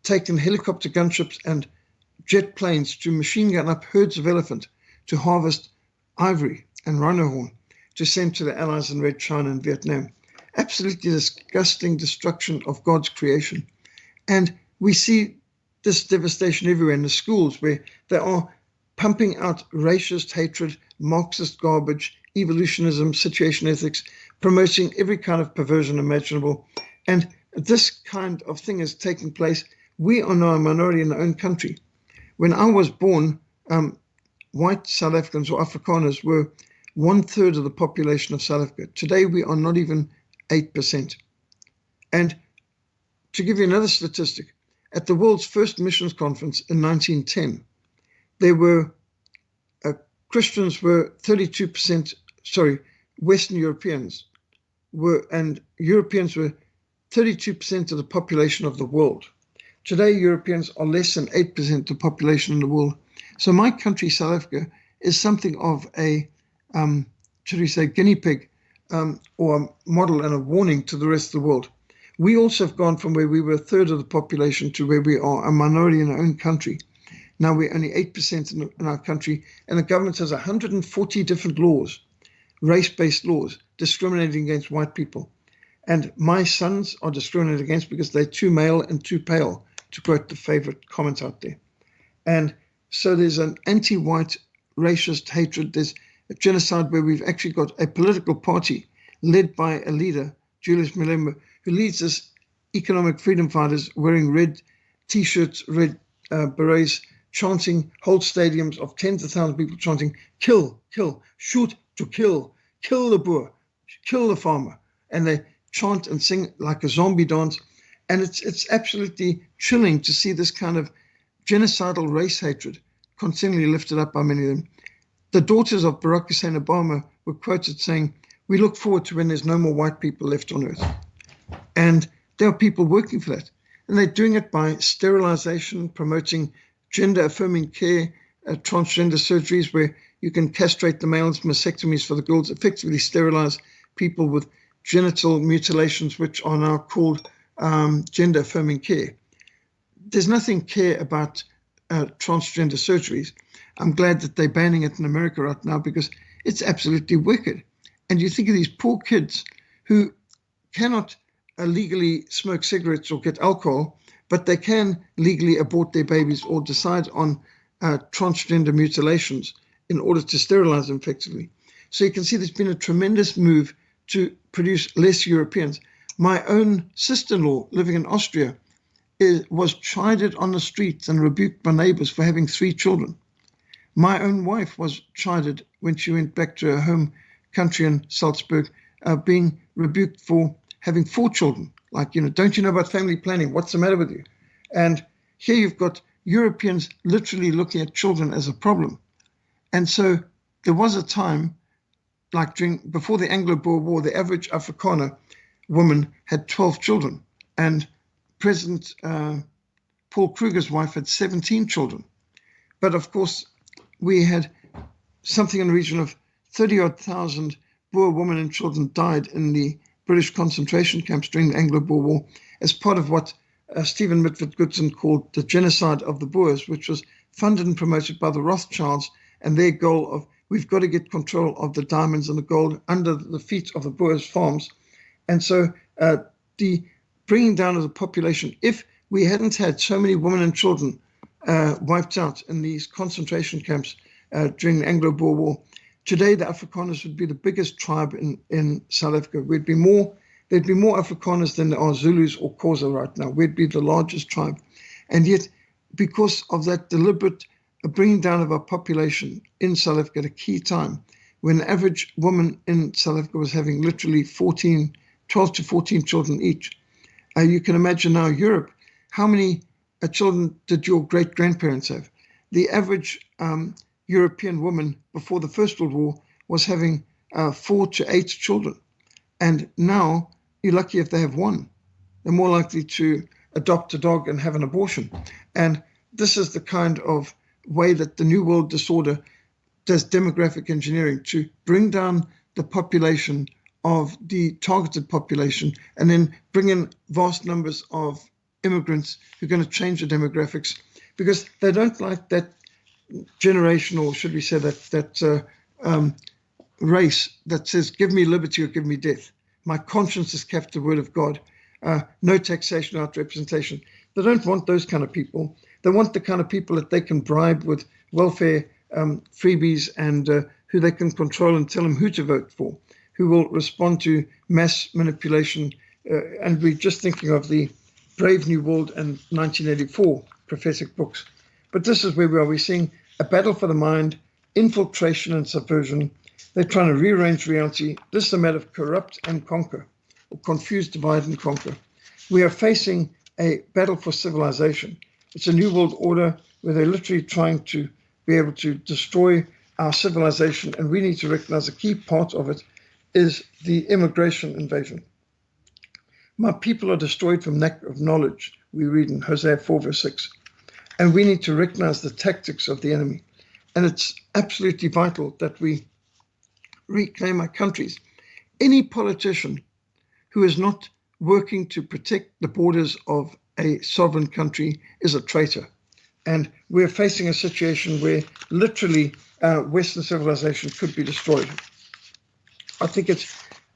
taken helicopter gunships and jet planes to machine gun up herds of elephant to harvest ivory and rhino horn to send to the allies in Red China and Vietnam. Absolutely disgusting destruction of God's creation. And we see this devastation everywhere in the schools where they are pumping out racist hatred, Marxist garbage, evolutionism, situation ethics, promoting every kind of perversion imaginable. And this kind of thing is taking place. We are now a minority in our own country. When I was born, white South Africans or Afrikaners were 1/3 of the population of South Africa. Today, we are not even 8%. And to give you another statistic, at the world's first missions conference in 1910, there were Christians were 32%, Western Europeans and Europeans were 32% of the population of the world. Today, Europeans are less than 8% of the population in the world. So my country, South Africa, is something of a, should we say, guinea pig or a model and a warning to the rest of the world. We also have gone from where we were a third of the population to where we are a minority in our own country. Now we're only 8% in our country, and the government has 140 different laws, race-based laws, discriminating against white people. And my sons are discriminated against because they're too male and too pale, to quote the favorite comment out there. And so there's an anti-white racist hatred. There's a genocide where we've actually got a political party led by a leader, Julius Malema, who leads this economic freedom fighters wearing red T-shirts, red berets, chanting whole stadiums of tens of thousands of people chanting, kill, kill, shoot to kill the Boer, kill the farmer. And they chant and sing like a zombie dance. And it's absolutely chilling to see this kind of genocidal race hatred continually lifted up by many of them. The daughters of Barack Hussein Obama were quoted saying, "We look forward to when there's no more white people left on earth." And there are people working for that. And they're doing it by sterilization, promoting gender-affirming care, transgender surgeries where you can castrate the males, mastectomies for the girls, effectively sterilize people with genital mutilations, which are now called gender-affirming care. There's nothing care about transgender surgeries. I'm glad that they're banning it in America right now because it's absolutely wicked. And you think of these poor kids who cannot legally smoke cigarettes or get alcohol, but they can legally abort their babies or decide on transgender mutilations in order to sterilize them effectively. So you can see there's been a tremendous move to produce less Europeans. My own sister-in-law living in Austria was chided on the streets and rebuked by neighbors for having 3 children. My own wife was chided when she went back to her home country in Salzburg, being rebuked for having 4 children. Like, don't you know about family planning? What's the matter with you? And here you've got Europeans literally looking at children as a problem. And so there was a time, like before the Anglo-Boer War, the average Afrikaner woman had 12 children. And President Paul Kruger's wife had 17 children. But of course, we had something in the region of 30-odd thousand Boer women and children died in the British concentration camps during the Anglo-Boer War as part of what Stephen Mitford Goodson called the genocide of the Boers, which was funded and promoted by the Rothschilds and their goal of we've got to get control of the diamonds and the gold under the feet of the Boers' farms. And so the bringing down of the population, if we hadn't had so many women and children wiped out in these concentration camps during the Anglo-Boer War, today the Afrikaners would be the biggest tribe in South Africa. There'd be more Afrikaners than there are Zulus or Xhosa right now. We'd be the largest tribe. And yet, because of that deliberate bringing down of our population in South Africa at a key time, when the average woman in South Africa was having literally 12 to 14 children each, you can imagine now Europe, how many children did your great-grandparents have? The average European woman before the First World War was having 4 to 8 children. And now you're lucky if they have 1. They're more likely to adopt a dog and have an abortion. And this is the kind of way that the New World Disorder does demographic engineering to bring down the population of the targeted population and then bring in vast numbers of immigrants who are going to change the demographics because they don't like that generation, or should we say that race that says, give me liberty or give me death. My conscience is kept the word of God. No taxation without representation. They don't want those kind of people. They want the kind of people that they can bribe with welfare freebies and who they can control and tell them who to vote for, who will respond to mass manipulation. And we're just thinking of the Brave New World and 1984 prophetic books. But this is where we are. We're seeing a battle for the mind, infiltration and subversion. They're trying to rearrange reality. This is a matter of corrupt and conquer, or confuse, divide and conquer. We are facing a battle for civilization. It's a new world order where they're literally trying to be able to destroy our civilization, and we need to recognize a key part of it is the immigration invasion. My people are destroyed from lack of knowledge, we read in Hosea 4 verse 6. And we need to recognize the tactics of the enemy. And it's absolutely vital that we reclaim our countries. Any politician who is not working to protect the borders of a sovereign country is a traitor. And we're facing a situation where literally Western civilization could be destroyed. I think it's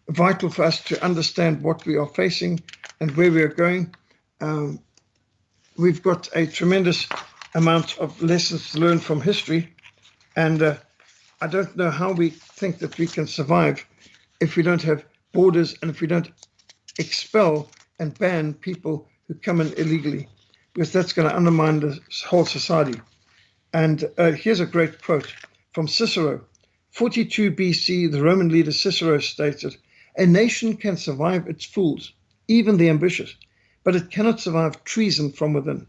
vital for us to understand what we are facing and where we are going. We've got a tremendous amount of lessons to learn from history, and I don't know how we think that we can survive if we don't have borders and if we don't expel and ban people who come in illegally, because that's going to undermine the whole society. And here's a great quote from Cicero. 42 BC, the Roman leader Cicero stated, "A nation can survive its fools, even the ambitious, but it cannot survive treason from within.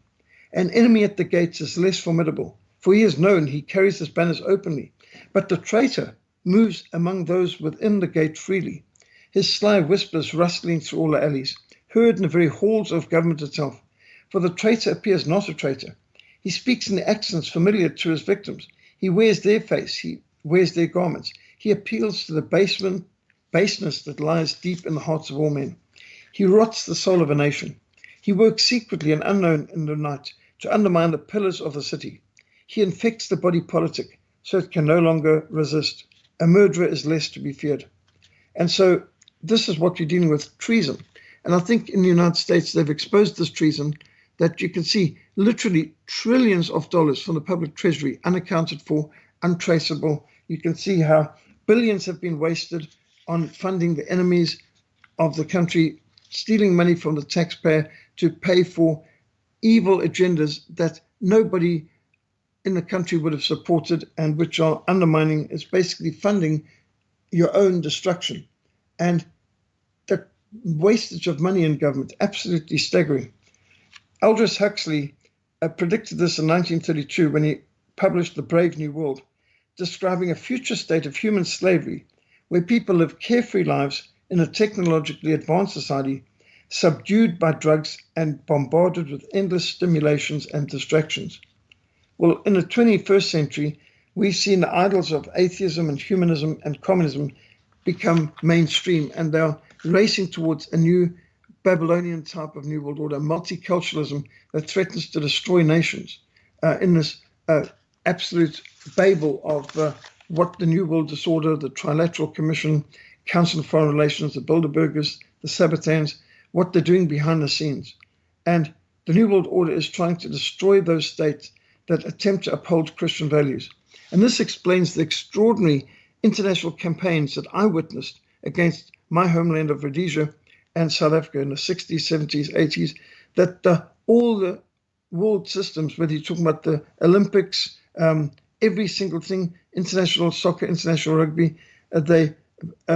An enemy at the gates is less formidable, for he is known, he carries his banners openly. But the traitor moves among those within the gate freely, his sly whispers rustling through all the alleys, heard in the very halls of government itself. For the traitor appears not a traitor. He speaks in the accents familiar to his victims. He wears their face, he wears their garments. He appeals to the baseness that lies deep in the hearts of all men. He rots the soul of a nation. He works secretly and unknown in the night to undermine the pillars of the city. He infects the body politic so it can no longer resist. A murderer is less to be feared." And so this is what you're dealing with, treason. And I think in the United States, they've exposed this treason that you can see literally trillions of dollars from the public treasury, unaccounted for, untraceable. You can see how billions have been wasted on funding the enemies of the country, stealing money from the taxpayer to pay for evil agendas that nobody in the country would have supported and which are undermining, it's basically funding your own destruction. And the wastage of money in government, absolutely staggering. Aldous Huxley predicted this in 1932 when he published The Brave New World, describing a future state of human slavery where people live carefree lives in a technologically advanced society, subdued by drugs and bombarded with endless stimulations and distractions. Well, in the 21st century, we've seen the idols of atheism and humanism and communism become mainstream, and they're racing towards a new Babylonian type of New World Order, multiculturalism that threatens to destroy nations in this absolute babel of what the New World Disorder, the Trilateral Commission, Council of Foreign Relations, the Bilderbergers, the Sabbatans, what they're doing behind the scenes. And the New World Order is trying to destroy those states that attempt to uphold Christian values. And this explains the extraordinary international campaigns that I witnessed against my homeland of Rhodesia and South Africa in the 60s, 70s, 80s, that all the world systems, whether you're talking about the Olympics, every single thing, international soccer, international rugby, they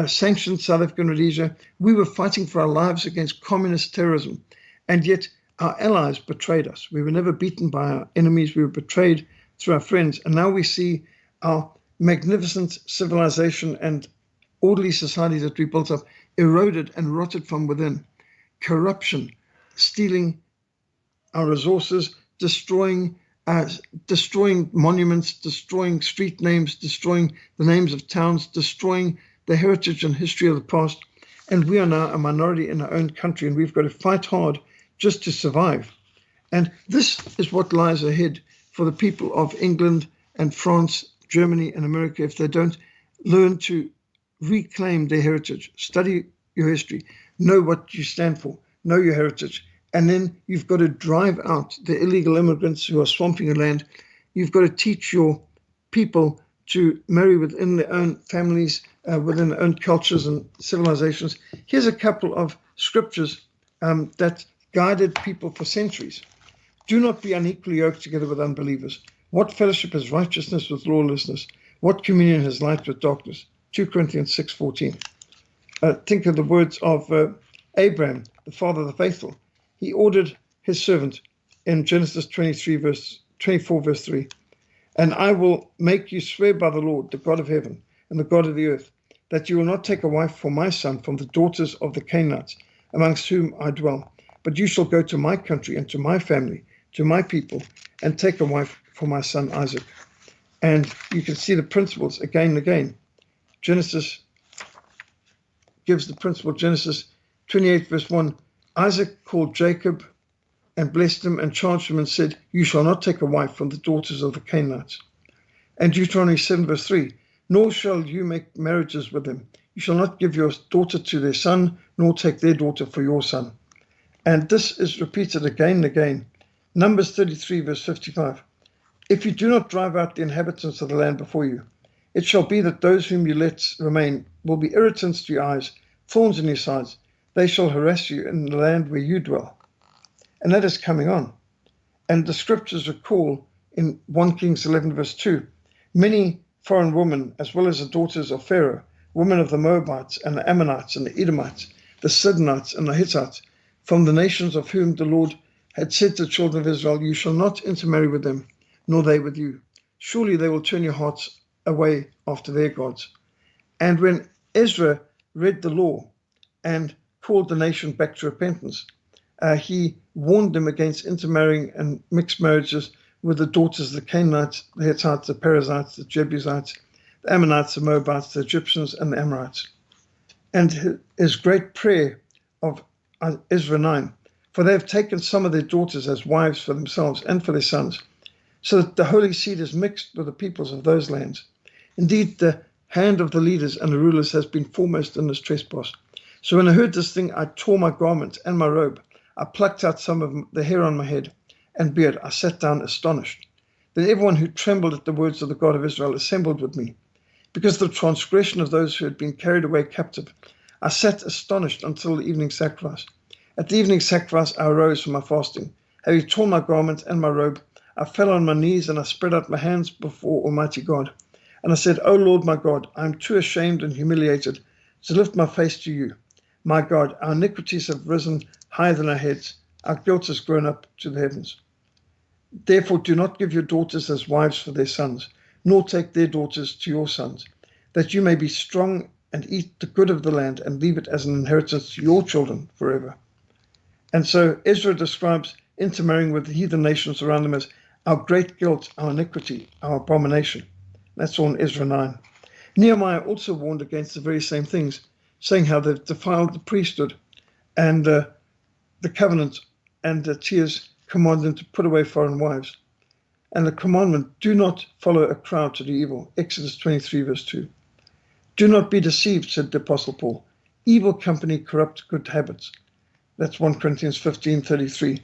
sanctioned South Africa and Rhodesia. We were fighting for our lives against communist terrorism, and yet our allies betrayed us. We were never beaten by our enemies. We were betrayed through our friends. And now we see our magnificent civilization and orderly society that we built up eroded and rotted from within. Corruption, stealing our resources, destroying monuments, destroying street names, destroying the names of towns, destroying the heritage and history of the past. And we are now a minority in our own country, and we've got to fight hard just to survive. And this is what lies ahead for the people of England and France, Germany and America if they don't learn to reclaim their heritage, study your history, know what you stand for, know your heritage. And then you've got to drive out the illegal immigrants who are swamping your land. You've got to teach your people to marry within their own families, within their own cultures and civilizations. Here's a couple of scriptures that guided people for centuries. Do not be unequally yoked together with unbelievers. What fellowship is righteousness with lawlessness? What communion has light with darkness? 2 Corinthians 6:14. Think of the words of Abraham, the father of the faithful. He ordered his servant in Genesis 24, verse 3. And I will make you swear by the Lord, the God of heaven and the God of the earth, that you will not take a wife for my son from the daughters of the Canaanites, amongst whom I dwell, but you shall go to my country and to my family, to my people, and take a wife for my son Isaac. And you can see the principles again and again. Genesis gives the principle. Genesis 28 verse 1, Isaac called Jacob and blessed him and charged him and said, you shall not take a wife from the daughters of the Canaanites. And Deuteronomy 7 verse 3, nor shall you make marriages with them. You shall not give your daughter to their son, nor take their daughter for your son. And this is repeated again and again. Numbers 33 verse 55, if you do not drive out the inhabitants of the land before you, it shall be that those whom you let remain will be irritants to your eyes, thorns in your sides. They shall harass you in the land where you dwell. And that is coming on. And the scriptures recall in 1 Kings 11 verse 2, many foreign women, as well as the daughters of Pharaoh, women of the Moabites and the Ammonites and the Edomites, the Sidonites and the Hittites, from the nations of whom the Lord had said to the children of Israel, you shall not intermarry with them, nor they with you. Surely they will turn your hearts away after their gods. And when Ezra read the law and called the nation back to repentance, he warned them against intermarrying and mixed marriages with the daughters of the Canaanites, the Hittites, the Perizzites, the Jebusites, the Ammonites, the Moabites, the Egyptians, and the Amorites. And his great prayer of Ezra 9, for they have taken some of their daughters as wives for themselves and for their sons, so that the holy seed is mixed with the peoples of those lands. Indeed, the hand of the leaders and the rulers has been foremost in this trespass. So when I heard this thing, I tore my garment and my robe. I plucked out some of the hair on my head and beard. I sat down astonished. Then everyone who trembled at the words of the God of Israel assembled with me. Because of the transgression of those who had been carried away captive, I sat astonished until the evening sacrifice. At the evening sacrifice, I arose from my fasting. Having torn my garment and my robe, I fell on my knees and I spread out my hands before Almighty God. And I said, O Lord my God, I am too ashamed and humiliated to lift my face to you. My God, our iniquities have risen higher than our heads. Our guilt has grown up to the heavens. Therefore do not give your daughters as wives for their sons, nor take their daughters to your sons, that you may be strong and eat the good of the land and leave it as an inheritance to your children forever. And so Ezra describes intermarrying with the heathen nations around them as our great guilt, our iniquity, our abomination. That's all in Ezra 9. Nehemiah also warned against the very same things, saying how they've defiled the priesthood and the covenant, and Tia's commanded them to put away foreign wives. And the commandment, do not follow a crowd to do evil. Exodus 23 verse 2. Do not be deceived, said the Apostle Paul. Evil company corrupts good habits. That's 1 Corinthians 15:33.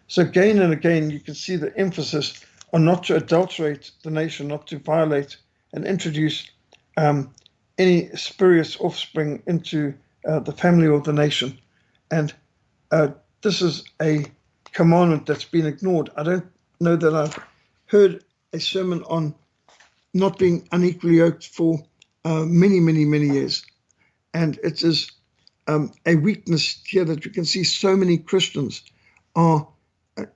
So again and again, you can see the emphasis on not to adulterate the nation, not to violate and introduce any spurious offspring into the family or the nation. And this is a commandment that's been ignored. I don't know that I've heard a sermon on not being unequally yoked for many, many, many years. And it is a weakness here that you can see so many Christians are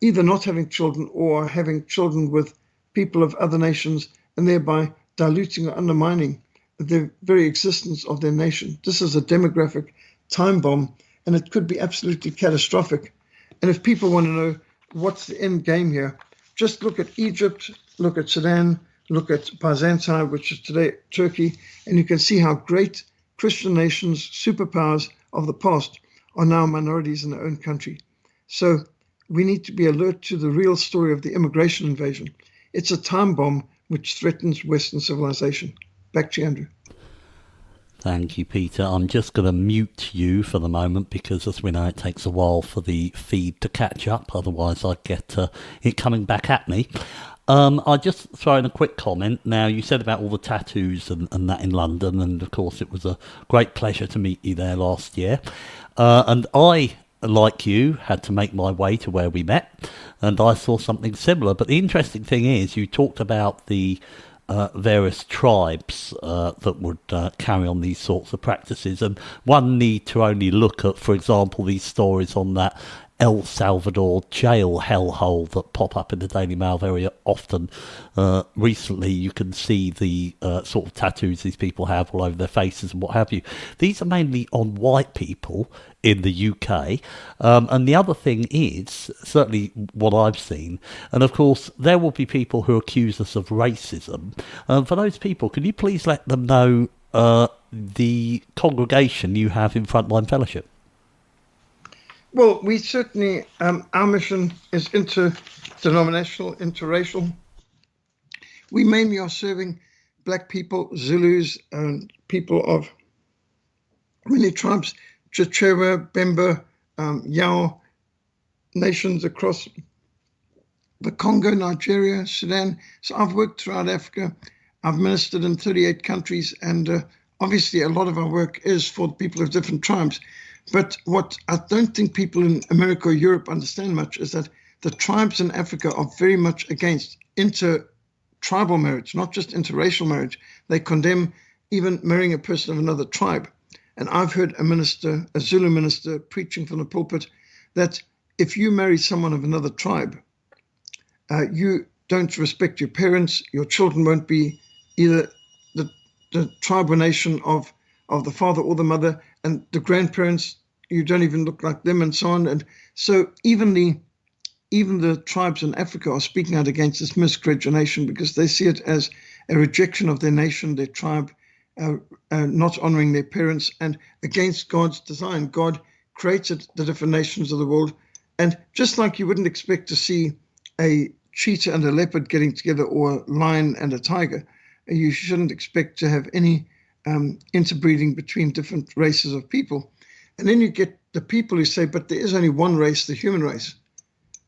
either not having children or having children with people of other nations and thereby diluting or undermining the very existence of their nation. This is a demographic time bomb, and it could be absolutely catastrophic. And if people want to know what's the end game here, just look at Egypt, look at Sudan, look at Byzantium, which is today Turkey, and you can see how great Christian nations, superpowers of the past, are now minorities in their own country. So we need to be alert to the real story of the immigration invasion. It's a time bomb which threatens Western civilization. Back to you, Andrew.
Thank you, Peter. I'm just going to mute you for the moment because, as we know, it takes a while for the feed to catch up. Otherwise, I'd get it coming back at me. I'll just throw in a quick comment. Now, you said about all the tattoos and that in London, and of course, it was a great pleasure to meet you there last year. And I, like you, had to make my way to where we met, and I saw something similar. But the interesting thing is, you talked about the various tribes that would carry on these sorts of practices, and one need to only look at, for example, these stories on that El Salvador jail hellhole that pop up in the Daily Mail very often. Recently, you can see the sort of tattoos these people have all over their faces and what have you. These are mainly on white people in the UK. And the other thing is, certainly what I've seen, and of course, there will be people who accuse us of racism. For those people, can you please let them know the congregation you have in Frontline Fellowship?
Well, we certainly, our mission is interdenominational, interracial. We mainly are serving black people, Zulus, and people of many tribes, Chichewa, Bemba, Yao, nations across the Congo, Nigeria, Sudan. So I've worked throughout Africa. I've ministered in 38 countries, and obviously a lot of our work is for people of different tribes. But what I don't think people in America or Europe understand much is that the tribes in Africa are very much against inter-tribal marriage, not just interracial marriage. They condemn even marrying a person of another tribe. And I've heard a Zulu minister preaching from the pulpit that if you marry someone of another tribe, you don't respect your parents, your children won't be either the tribe or nation of the father or the mother, and the grandparents, you don't even look like them, and so on. And so even the tribes in Africa are speaking out against this miscegenation because they see it as a rejection of their nation, their tribe, not honoring their parents, and against God's design. God created the different nations of the world, and just like you wouldn't expect to see a cheetah and a leopard getting together, or a lion and a tiger, you shouldn't expect to have any interbreeding between different races of people. And then you get the people who say, but there is only one race, the human race.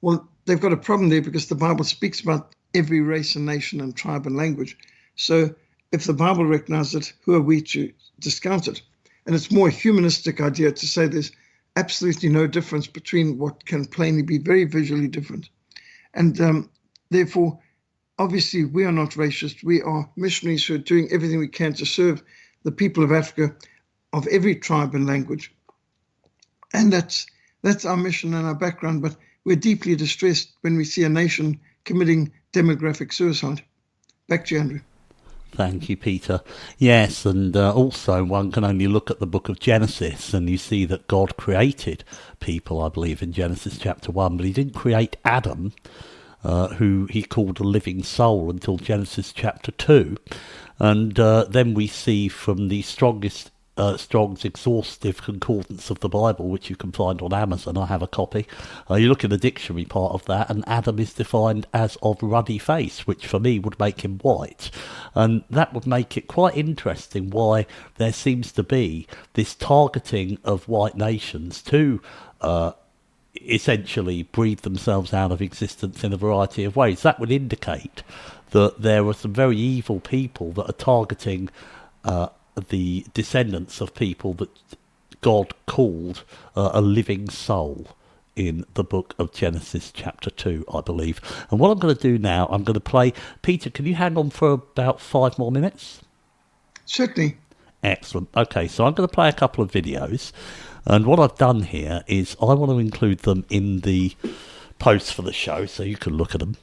Well, they've got a problem there because the Bible speaks about every race and nation and tribe and language. So if the Bible recognizes it, who are we to discount it? And it's more a humanistic idea to say there's absolutely no difference between what can plainly be very visually different. And therefore, obviously, we are not racist. We are missionaries who are doing everything we can to serve the people of Africa of every tribe and language. And that's our mission and our background. But we're deeply distressed when we see a nation committing demographic suicide. Back to you, Andrew.
Thank you, Peter. Yes, and also one can only look at the book of Genesis and you see that God created people, I believe, in Genesis chapter 1, but he didn't create Adam, who he called a living soul, until Genesis chapter 2. And then we see from the Strong's exhaustive concordance of the Bible, which you can find on Amazon, I have a copy. You look at the dictionary part of that, and Adam is defined as of ruddy face, which for me would make him white. And that would make it quite interesting why there seems to be this targeting of white nations to essentially breathe themselves out of existence in a variety of ways. That would indicate that there are some very evil people that are targeting the descendants of people that God called a living soul in the book of Genesis chapter 2, I believe. And what I'm going to do now, I'm going to play... Peter, can you hang on for about 5 more minutes?
Certainly.
Excellent. Okay, so I'm going to play a couple of videos. And what I've done here is I want to include them in the posts for the show so you can look at them.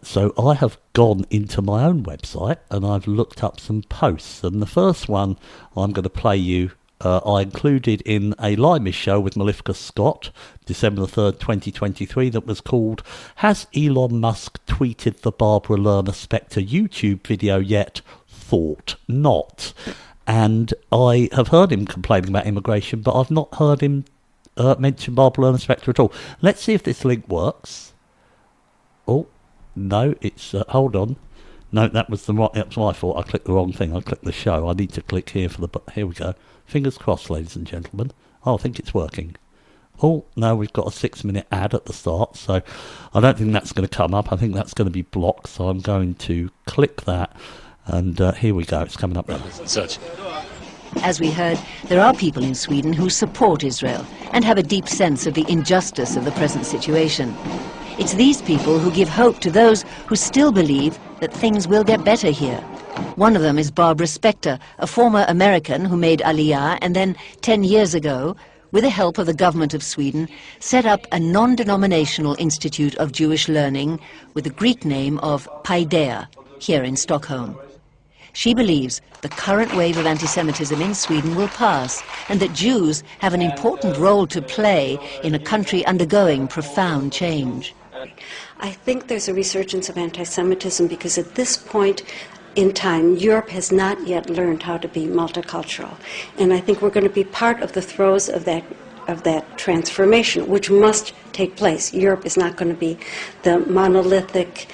So I have gone into my own website and I've looked up some posts. And the first one I'm going to play you, I included in a Limey show with Malifka Scott, December the 3rd, 2023, that was called, Has Elon Musk tweeted the Barbara Lerner Spectre YouTube video yet? Thought not. And I have heard him complaining about immigration, but I've not heard him mention Barbara Lerner Spectre at all. Let's see if this link works. Oh. No, it's... hold on. No, that's my fault. I clicked the wrong thing. I clicked the show. I need to click here for the... Here we go. Fingers crossed, ladies and gentlemen. Oh, I think it's working. Oh, no, we've got a 6-minute ad at the start, so I don't think that's going to come up. I think that's going to be blocked, so I'm going to click that. And here we go. It's coming up now.
Such.
As we heard, there are people in Sweden who support Israel and have a deep sense of the injustice of the present situation. It's these people who give hope to those who still believe that things will get better here. One of them is Barbara Spectre, a former American who made Aliyah and then 10 years ago with the help of the government of Sweden, set up a non-denominational institute of Jewish learning with the Greek name of Paideia, here in Stockholm. She believes the current wave of anti-Semitism in Sweden will pass and that Jews have an important role to play in a country undergoing profound change.
I think there's a resurgence of anti-Semitism because at this point in time, Europe has not yet learned how to be multicultural. And I think we're going to be part of the throes of that transformation, which must take place. Europe is not going to be the monolithic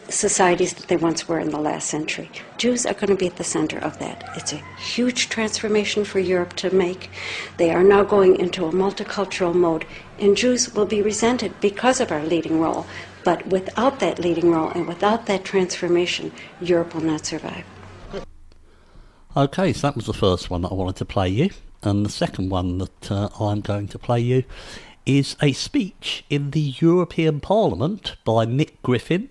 societies that they once were in the last century. Jews are going to be at the center of that. It's a huge transformation for Europe to make. They are now going into a multicultural mode, and Jews will be resented because of our leading role. But without that leading role and without that transformation, Europe will not survive.
Okay, so that was the first one that I wanted to play you. And the second one that I'm going to play you is a speech in the European Parliament by Nick Griffin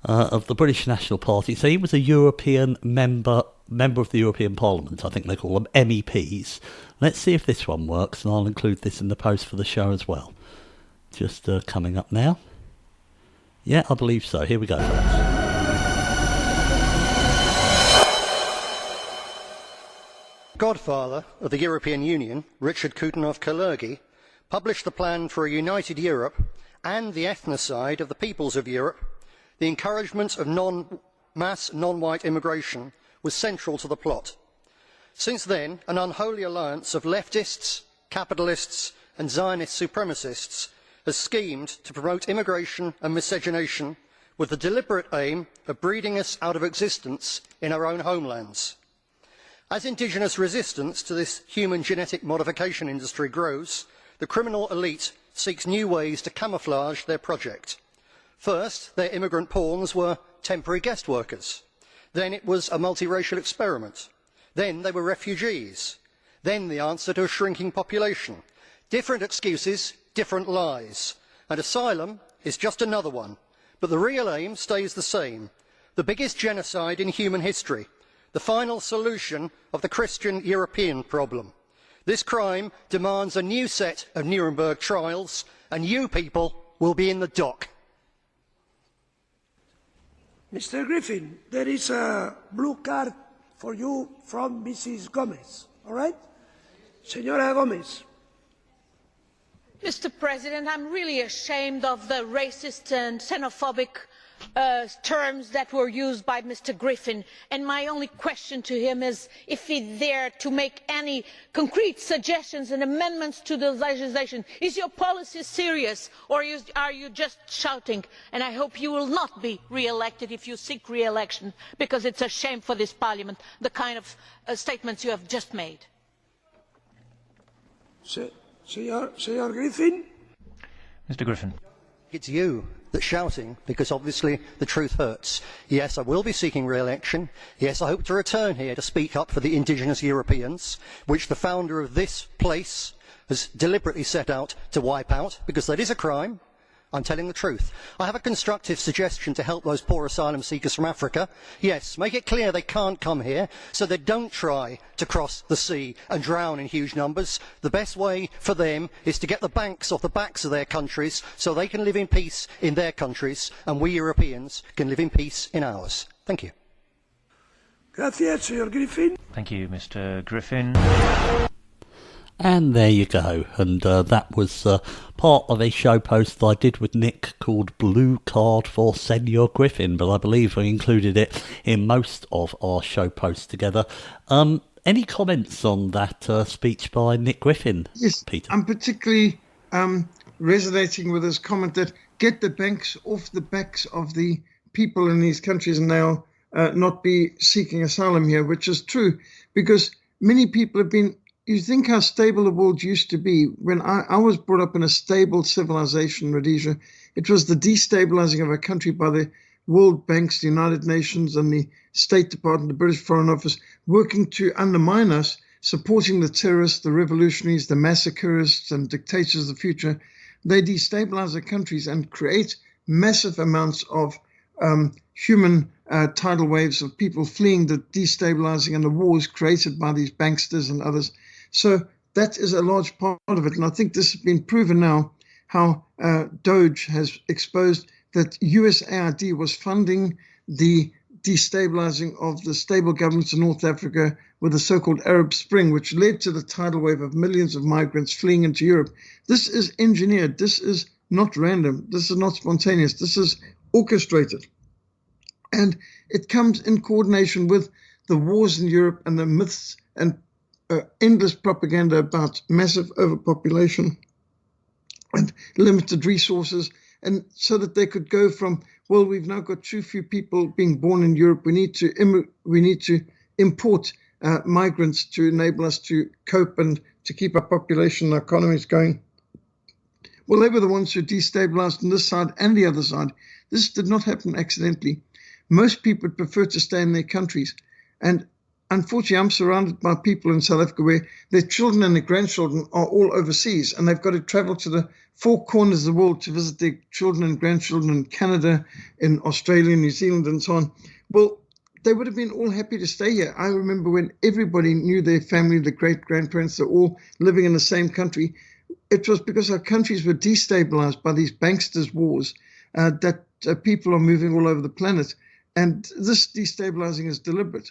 of the British National Party. So he was a European member of the European Parliament. I think they call them MEPs. Let's see if this one works, and I'll include this in the post for the show as well. Just coming up now. Yeah, I believe so. Here we go, folks.
Godfather of the European Union, Richard Coudenhove-Kalergi, published the plan for a united Europe and the ethnocide of the peoples of Europe. The encouragement of mass non-white immigration was central to the plot. Since then, an unholy alliance of leftists, capitalists and Zionist supremacists has schemed to promote immigration and miscegenation with the deliberate aim of breeding us out of existence in our own homelands. As indigenous resistance to this human genetic modification industry grows, the criminal elite seeks new ways to camouflage their project. First, their immigrant pawns were temporary guest workers. Then it was a multiracial experiment. Then they were refugees. Then the answer to a shrinking population. Different excuses, different lies. And asylum is just another one. But the real aim stays the same. The biggest genocide in human history. The final solution of the Christian European problem. This crime demands a new set of Nuremberg trials, and you people will be in the dock.
Mr. Griffin, there is a blue card for you from Mrs. Gomez, all right? Señora Gomez.
Mr. President, I'm really ashamed of the racist and xenophobic terms that were used by Mr. Griffin, and my only question to him is if he's there to make any concrete suggestions and amendments to the legislation. Is your policy serious, or are you just shouting? And I hope you will not be re-elected if you seek re-election, because it's a shame for this Parliament, the kind of statements you have just made.
Señor Griffin?
Mr. Griffin.
It's you that's shouting, because obviously the truth hurts. Yes, I will be seeking re-election. Yes, I hope to return here to speak up for the indigenous Europeans, which the founder of this place has deliberately set out to wipe out, because that is a crime. I'm telling the truth. I have a constructive suggestion to help those poor asylum seekers from Africa. Yes, make it clear they can't come here, so they don't try to cross the sea and drown in huge numbers. The best way for them is to get the banks off the backs of their countries so they can live in peace in their countries, and we Europeans can live in peace in ours. Thank you.
Gracias, señor Griffin.
Thank you, Mr. Griffin.
And there you go. And that was part of a show post that I did with Nick called Blue Card for Senior Griffin, but I believe we included it in most of our show posts together. Any comments on that speech by Nick Griffin,
yes,
Peter?
I'm particularly resonating with his comment that get the banks off the backs of the people in these countries and they'll not be seeking asylum here, which is true, because many people have been. You think how stable the world used to be. When I was brought up in a stable civilization, Rhodesia, it was the destabilizing of a country by the World Banks, the United Nations, and the State Department, the British Foreign Office, working to undermine us, supporting the terrorists, the revolutionaries, the massacreists, and dictators of the future. They destabilize the countries and create massive amounts of human tidal waves of people fleeing the destabilizing and the wars created by these banksters and others. So that is a large part of it. And I think this has been proven now, how Doge has exposed that USAID was funding the destabilizing of the stable governments in North Africa with the so-called Arab Spring, which led to the tidal wave of millions of migrants fleeing into Europe. This is engineered. This is not random. This is not spontaneous. This is orchestrated. And it comes in coordination with the wars in Europe and the myths and endless propaganda about massive overpopulation and limited resources, and so that they could go from, well, we've now got too few people being born in Europe, we need to import migrants to enable us to cope and to keep our population and our economies going. Well, they were the ones who destabilized on this side and the other side. This did not happen accidentally. Most people would prefer to stay in their countries. And unfortunately, I'm surrounded by people in South Africa where their children and their grandchildren are all overseas, and they've got to travel to the four corners of the world to visit their children and grandchildren in Canada, in Australia, New Zealand, and so on. Well, they would have been all happy to stay here. I remember when everybody knew their family, the great-grandparents, they're all living in the same country. It was because our countries were destabilized by these banksters' wars that people are moving all over the planet. And this destabilizing is deliberate.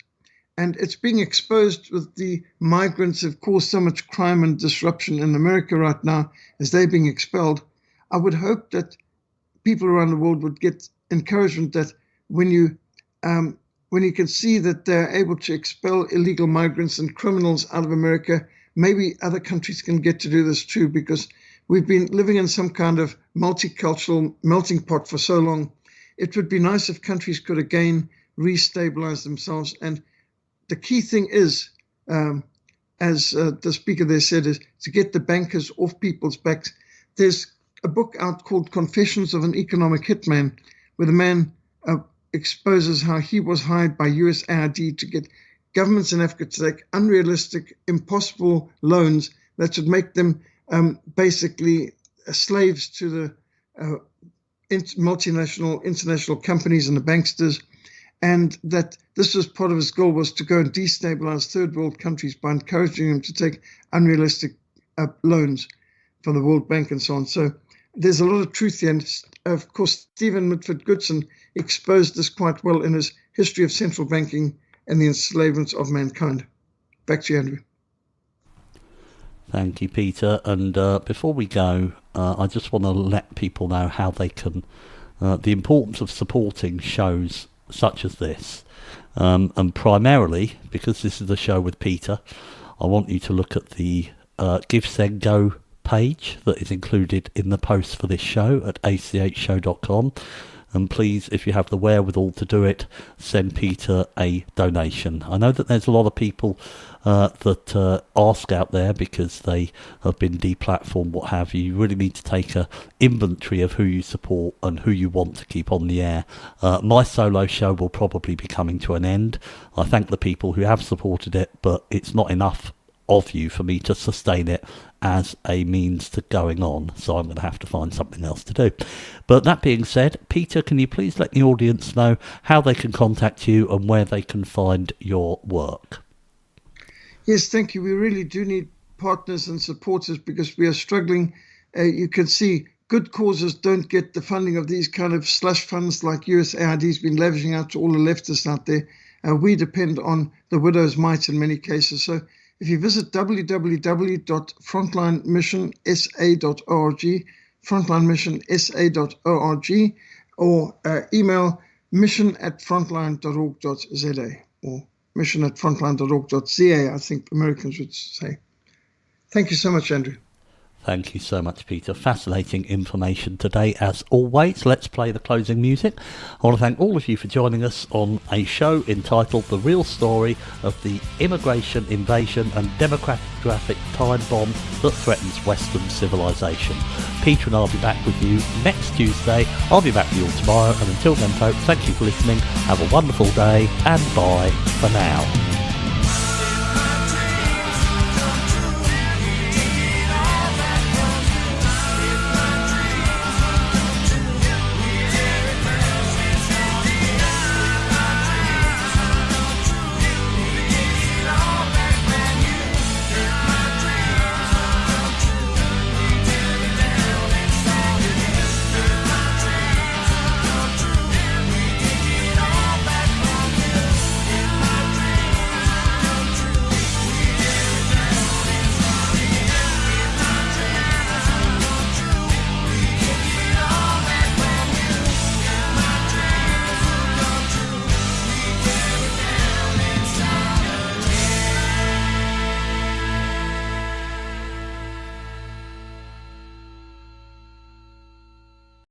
And it's being exposed with the migrants have caused so much crime and disruption in America right now as they're being expelled. I would hope that people around the world would get encouragement that when you can see that they're able to expel illegal migrants and criminals out of America, maybe other countries can get to do this too, because we've been living in some kind of multicultural melting pot for so long. It would be nice if countries could again restabilize themselves. And the key thing is, as the speaker there said, is to get the bankers off people's backs. There's a book out called Confessions of an Economic Hitman, where the man exposes how he was hired by USAID to get governments in Africa to take unrealistic, impossible loans that should make them basically slaves to the multinational, international companies and the banksters, and that this was part of his goal, was to go and destabilize third world countries by encouraging them to take unrealistic loans from the World Bank and so on. So there's a lot of truth here. And of course, Stephen Mitford Goodson exposed this quite well in his History of Central Banking and the Enslavement of Mankind. Back to you, Andrew.
Thank you, Peter. And before we go, I just want to let people know how they can, the importance of supporting shows such as this. And primarily, because this is a show with Peter, I want you to look at the Give, Send, Go page that is included in the post for this show at achshow.com. And please, if you have the wherewithal to do it, send Peter a donation. I know that there's a lot of people that ask out there because they have been deplatformed, what have you. You really need to take an inventory of who you support and who you want to keep on the air. My solo show will probably be coming to an end. I thank the people who have supported it, but it's not enough of you for me to sustain it as a means to going on, so I'm going to have to find something else to do. But that being said, Peter, can you please let the audience know how they can contact you and where they can find your work?
Yes, thank you. We really do need partners and supporters because we are struggling. You can see good causes don't get the funding of these kind of slush funds like USAID has been lavishing out to all the leftists out there. We depend on the widow's mite in many cases. So if you visit www.frontlinemissionsa.org, frontlinemissionsa.org, or email mission@frontline.org.za, or mission@frontline.org.za, I think Americans would say. Thank you so much, Andrew.
Thank you so much, Peter. Fascinating information today, as always. Let's play the closing music. I want to thank all of you for joining us on a show entitled The Real Story of the Immigration Invasion and Demographic Time Bomb that Threatens Western Civilization. Peter and I'll be back with you next Tuesday. I'll be back with you all tomorrow. And until then, folks, thank you for listening. Have a wonderful day, and bye for now.